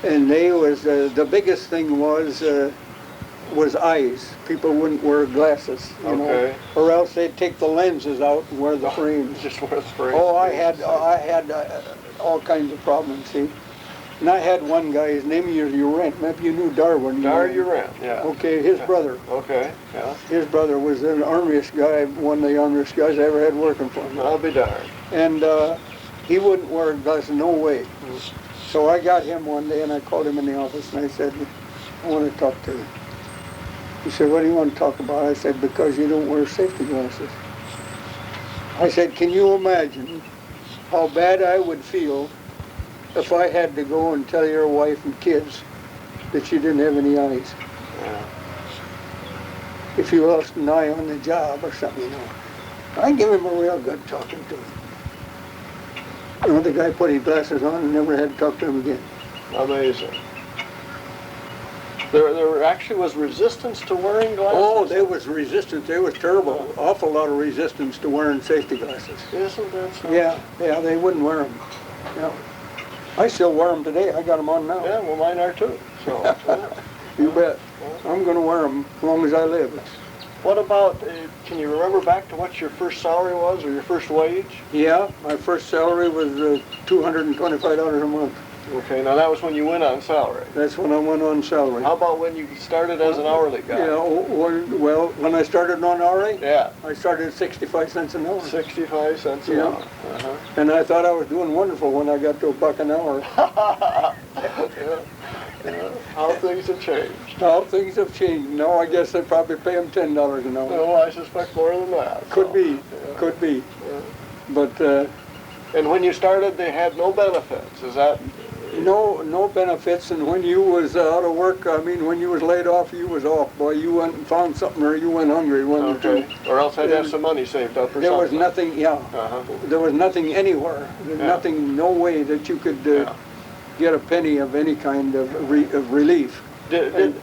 and they was the biggest thing was eyes. People wouldn't wear glasses, you know, or else they'd take the lenses out and wear the frames. Just wear the frames. Oh, I had all kinds of problems. See, and I had one guy. His name is Urent. Maybe you knew Darwin. Urent, yeah. Okay, his brother. Okay, yeah. His brother was an armiest guy, one of the armiest guys I ever had working for me. I'll be darned. And he wouldn't wear glasses, no way. So I got him one day and I called him in the office and I said, I want to talk to you. He said, what do you want to talk about? I said, because you don't wear safety glasses. I said, can you imagine how bad I would feel if I had to go and tell your wife and kids that you didn't have any eyes? Yeah. If you lost an eye on the job or something, you know. I give him a real good talking to. You know, the guy put his glasses on and never had to talk to him again. Amazing. There actually was resistance to wearing glasses? Oh, there was resistance. There was terrible, awful lot of resistance to wearing safety glasses. Isn't that so? Yeah, they wouldn't wear them. Yeah. I still wear them today. I got them on now. Yeah, well, mine are too. So, You bet. I'm going to wear them as long as I live. what about, can you remember back to what your first salary was or your first wage? Yeah, my first salary was $225 a month. Okay, now that was when you went on salary. That's when I went on salary. How about when you started as an hourly guy? Yeah, well, when I started on hourly, Yeah, I started at 65 cents an hour. 65 cents an Yeah. hour. Uh-huh. And I thought I was doing wonderful when I got to $1 an hour. Yeah. How things have changed. Now things have changed. Now I guess they probably pay them $10 an hour. No, I suspect more than that. Could so, be, yeah. could be. Yeah. But And when you started, they had no benefits. Is that? no benefits. And when you was out of work, I mean, when you was laid off, you was off. Boy, you went and found something, or you went hungry. Okay. Or else had to have some money saved up or There was something. nothing. Yeah. Uh-huh. There was nothing anywhere. There's Yeah. nothing. No way that you could Yeah. get a penny of any kind of relief. Did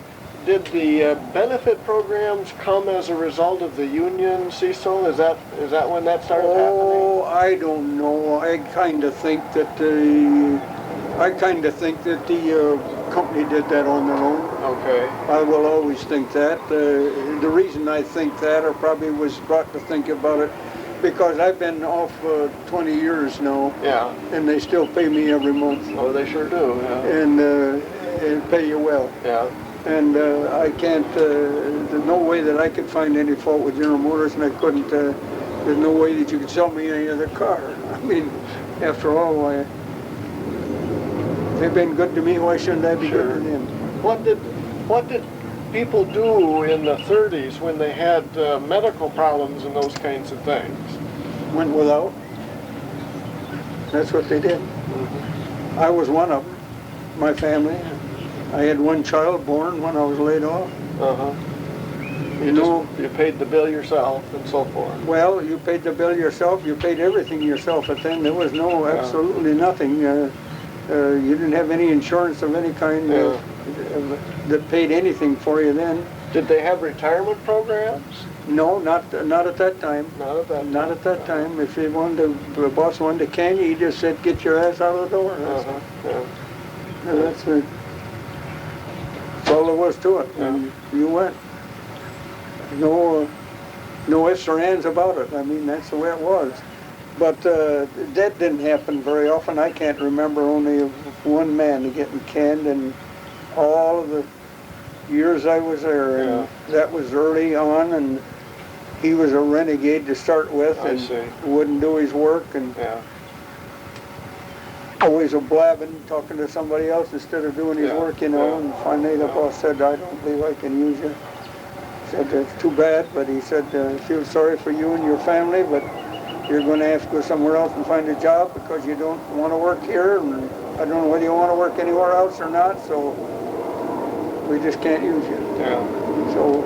did the benefit programs come as a result of the union, Cecil? Is that when that started happening? Oh, I don't know. I kind of think that the company did that on their own. Okay. I will always think that. The reason I think that, or probably was brought to think about it, because I've been off 20 years now, Yeah. and they still pay me every month, Oh, they sure do. Yeah. and pay you well. Yeah. And I can't, there's no way that I could find any fault with General Motors, and I couldn't, there's no way that you could sell me any other car. I mean, after all, they've been good to me, why shouldn't I be good to them? What did people do in the 30s when they had medical problems and those kinds of things? Went without. That's what they did. Mm-hmm. I was one of them, my family. I had one child born when I was laid off. Uh-huh. You paid the bill yourself and so forth. Well, you paid the bill yourself, you paid everything yourself, but then there was absolutely nothing. You didn't have any insurance of any kind that paid anything for you then. Did they have retirement programs? No, not at that time. Not at that time. Not at that time. If the boss wanted to can you, he just said, get your ass out of the door. That's all there was to it. And you went. No ifs or ands about it. I mean, that's the way it was. But that didn't happen very often. I can't remember only one man getting canned in all of the years I was there. And that was early on, and he was a renegade to start with, and wouldn't do his work, and always a blabbing, talking to somebody else instead of doing his work, you know. And finally the boss said, I don't believe I can use you. He said, it's too bad, but he said, I feel sorry for you and your family, but you're going to have to go somewhere else and find a job because you don't want to work here, and I don't know whether you want to work anywhere else or not, so we just can't use you. So,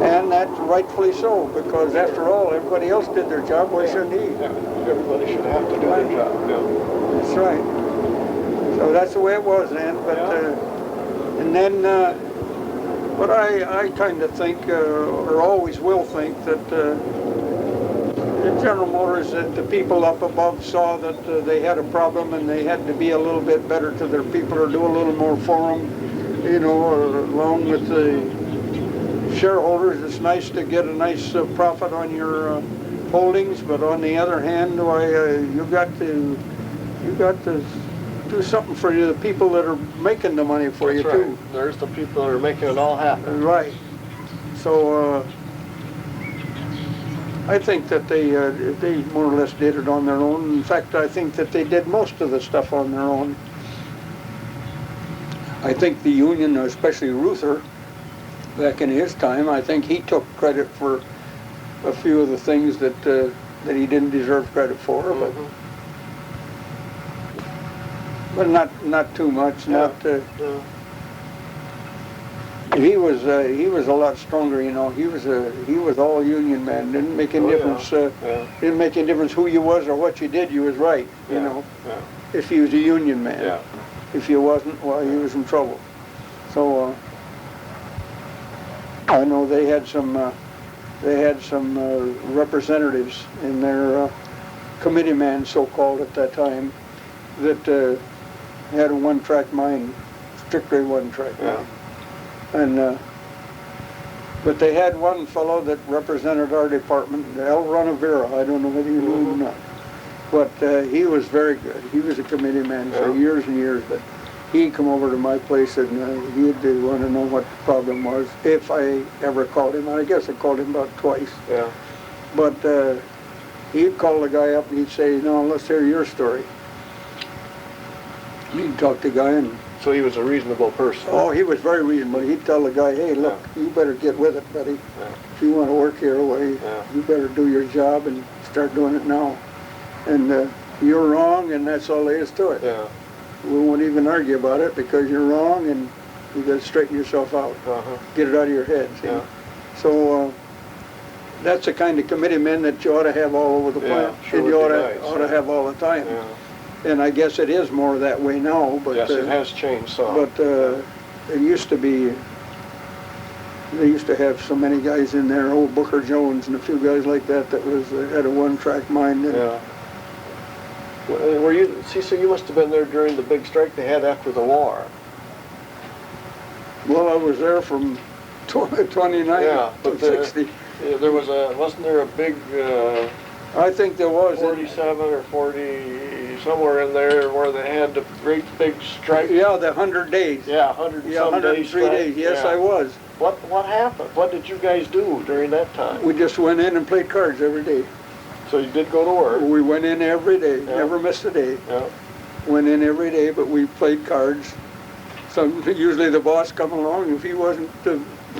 and that's rightfully so, because after all, everybody else did their job, why shouldn't he? Everybody should have to do their job. That's right. So that's the way it was then, but, and then, but I kind of think, or always will think, that General Motors, that the people up above saw that they had a problem and they had to be a little bit better to their people or do a little more for them, you know, along with the shareholders. It's nice to get a nice profit on your holdings, but on the other hand, you got to do something for the people that are making the money for you too. There's the people that are making it all happen. Right. So I think that they more or less did it on their own. In fact, I think that they did most of the stuff on their own. I think the union, especially Ruther, back in his time, I think he took credit for a few of the things that he didn't deserve credit for, but not too much. He was a lot stronger, you know. He was all union man. Didn't make any difference. Didn't make any difference who you was or what you did. You was right, you know. If he was a union man. If you wasn't, well, he was in trouble. So I know they had some representatives in their committee man, so-called at that time, that had a one-track mind, strictly one-track mind. And but they had one fellow that represented our department, L. Ronavera. I don't know whether you knew him or not, but he was very good. He was a committee man for years and years. But he'd come over to my place and he'd want to know what the problem was if I ever called him. I guess I called him about twice. But he'd call the guy up and he'd say, "No, let's hear your story." He'd talk to the guy and. So he was a reasonable person. Oh, he was very reasonable. He'd tell the guy, "Hey, look, you better get with it, buddy. If you want to work here, you better do your job and start doing it now. And you're wrong, and that's all there is to it. We won't even argue about it because you're wrong, and you got to straighten yourself out. Get it out of your head." See? So that's the kind of committee men that you ought to have all over the plant. Sure, you ought to have all the time. And I guess it is more that way now, but. Yes, it has changed some. But it used to be, they used to have so many guys in there, old Booker Jones and a few guys like that had a one-track mind. And Yeah. Were you, Cecil, you must have been there during the big strike they had after the war. well, I was there from 29 Yeah, to but 60. There was wasn't there a big I think there was. 47 or 40, somewhere in there where they had the great big strike? Yeah, the 100 days. Yeah, 100 and Yeah, some 103 days. days. Yes, Yeah. I was. What happened? What did you guys do during that time? We just went in and played cards every day. So you did go to work? We went in every day, Yeah. never missed a day. Yeah. Went in every day, but we played cards. So usually the boss come along, if he wasn't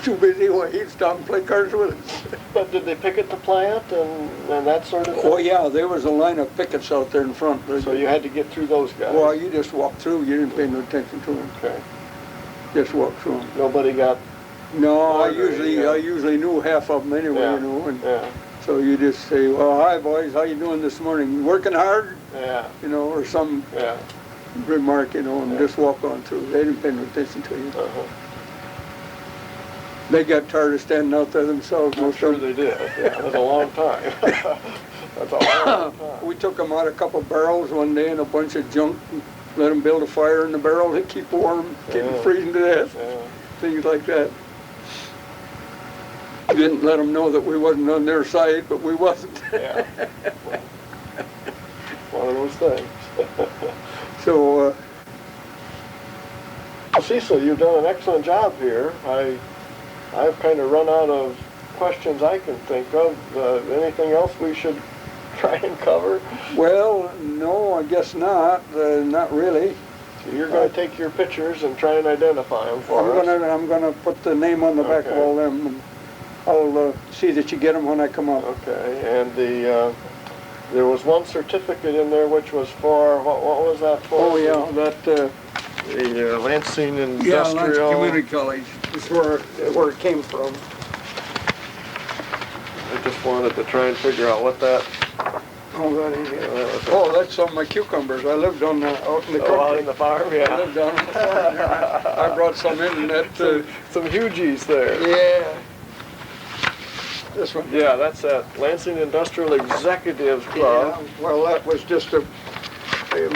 too busy, well, he'd stop and play cards with us. But did they picket the plant and that sort of thing? Oh yeah, there was a line of pickets out there in front. So you had to get through those guys? Well, you just walked through, you didn't pay no attention to them. Okay. Just walked through them. Nobody got... No, I Yeah. usually knew half of them anyway, Yeah. you know. And Yeah. so you just say, well, hi boys, how you doing this morning? You working hard? Yeah. You know, or some Yeah. remark, you know, and Yeah. just walk on through. They didn't pay no attention to you. Uh-huh. They got tired of standing out there themselves. I'm Most sure of them. they did. Yeah, it was a long time. That's a long time. We took them out a couple barrels one day and a bunch of junk, and let them build a fire in the barrel to keep warm, keep them Yeah. freezing to death, Yeah. things like that. Didn't let them know that we wasn't on their side, but we wasn't. Yeah. One of those things. So, Well, Cecil, you've done an excellent job here. I've kind of run out of questions I can think of. Anything else we should try and cover? well, no, I guess not. Not really. So you're going to take your pictures and try and identify them for us. I'm gonna put the name on the back of Okay. all them. And I'll see that you get them when I come up. Okay, and there was one certificate in there which was for, what was that for? Oh yeah, that. The Lansing Yeah, Lansing Industrial. Community College is where it came from. I just wanted to try and figure out what that. Oh, that is it. that was. Oh, that's some of my cucumbers. I lived on out in the Oh, out country. in the farm, I yeah. lived down on the farm. I brought some in and that. Some hugies there. Yeah. This one. Yeah, that's that Lansing Industrial Executives Yeah. Club. Well, that was just a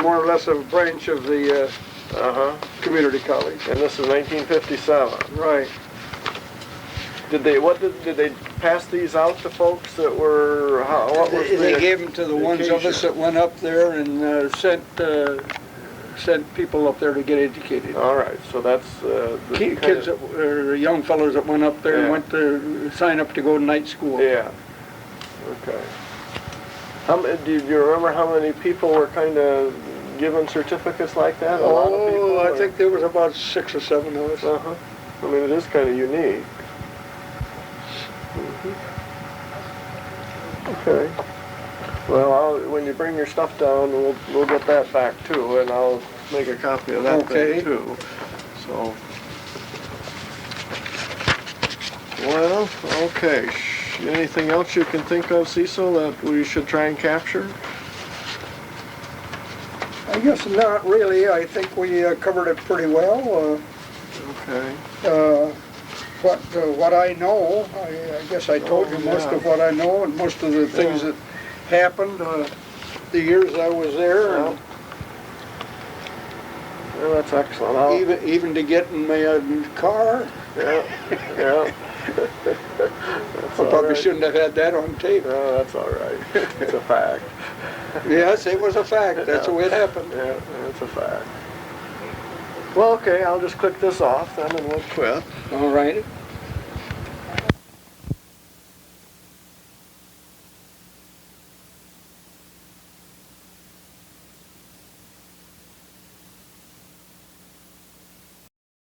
more or less a branch of the Uh-huh. community college. And this is 1957. Right. Did they pass these out to folks that were, what was They gave them to the ones of us vacation? that went up there and sent people up there to get educated. All right, so that's the Kids, young fellows that went up there and Yeah. went to sign up to go to night school. Yeah. Okay. Do you remember how many people were kind of given certificates like that? A lot of people? I or- think there was about 6 or 7 of us. Uh-huh. I mean, it is kind of unique. Okay. Well, when you bring your stuff down, we'll get that back too, and I'll make a copy of that Okay. thing too. So. Well, okay. Anything else you can think of, Cecil, that we should try and capture? I guess not really. I think we covered it pretty well. Okay. What I know, I guess I told you most yeah. of what I know and most of the things Yeah. that happened the years I was there. And Yeah, that's excellent. I'll- even to get in my car. Yeah, yeah. I probably shouldn't have had that on tape. No, that's all right. It's a fact. Yes, it was a fact. That's the way it happened. Yeah, it's a fact. Well, okay, I'll just click this off then and we'll quit. All right.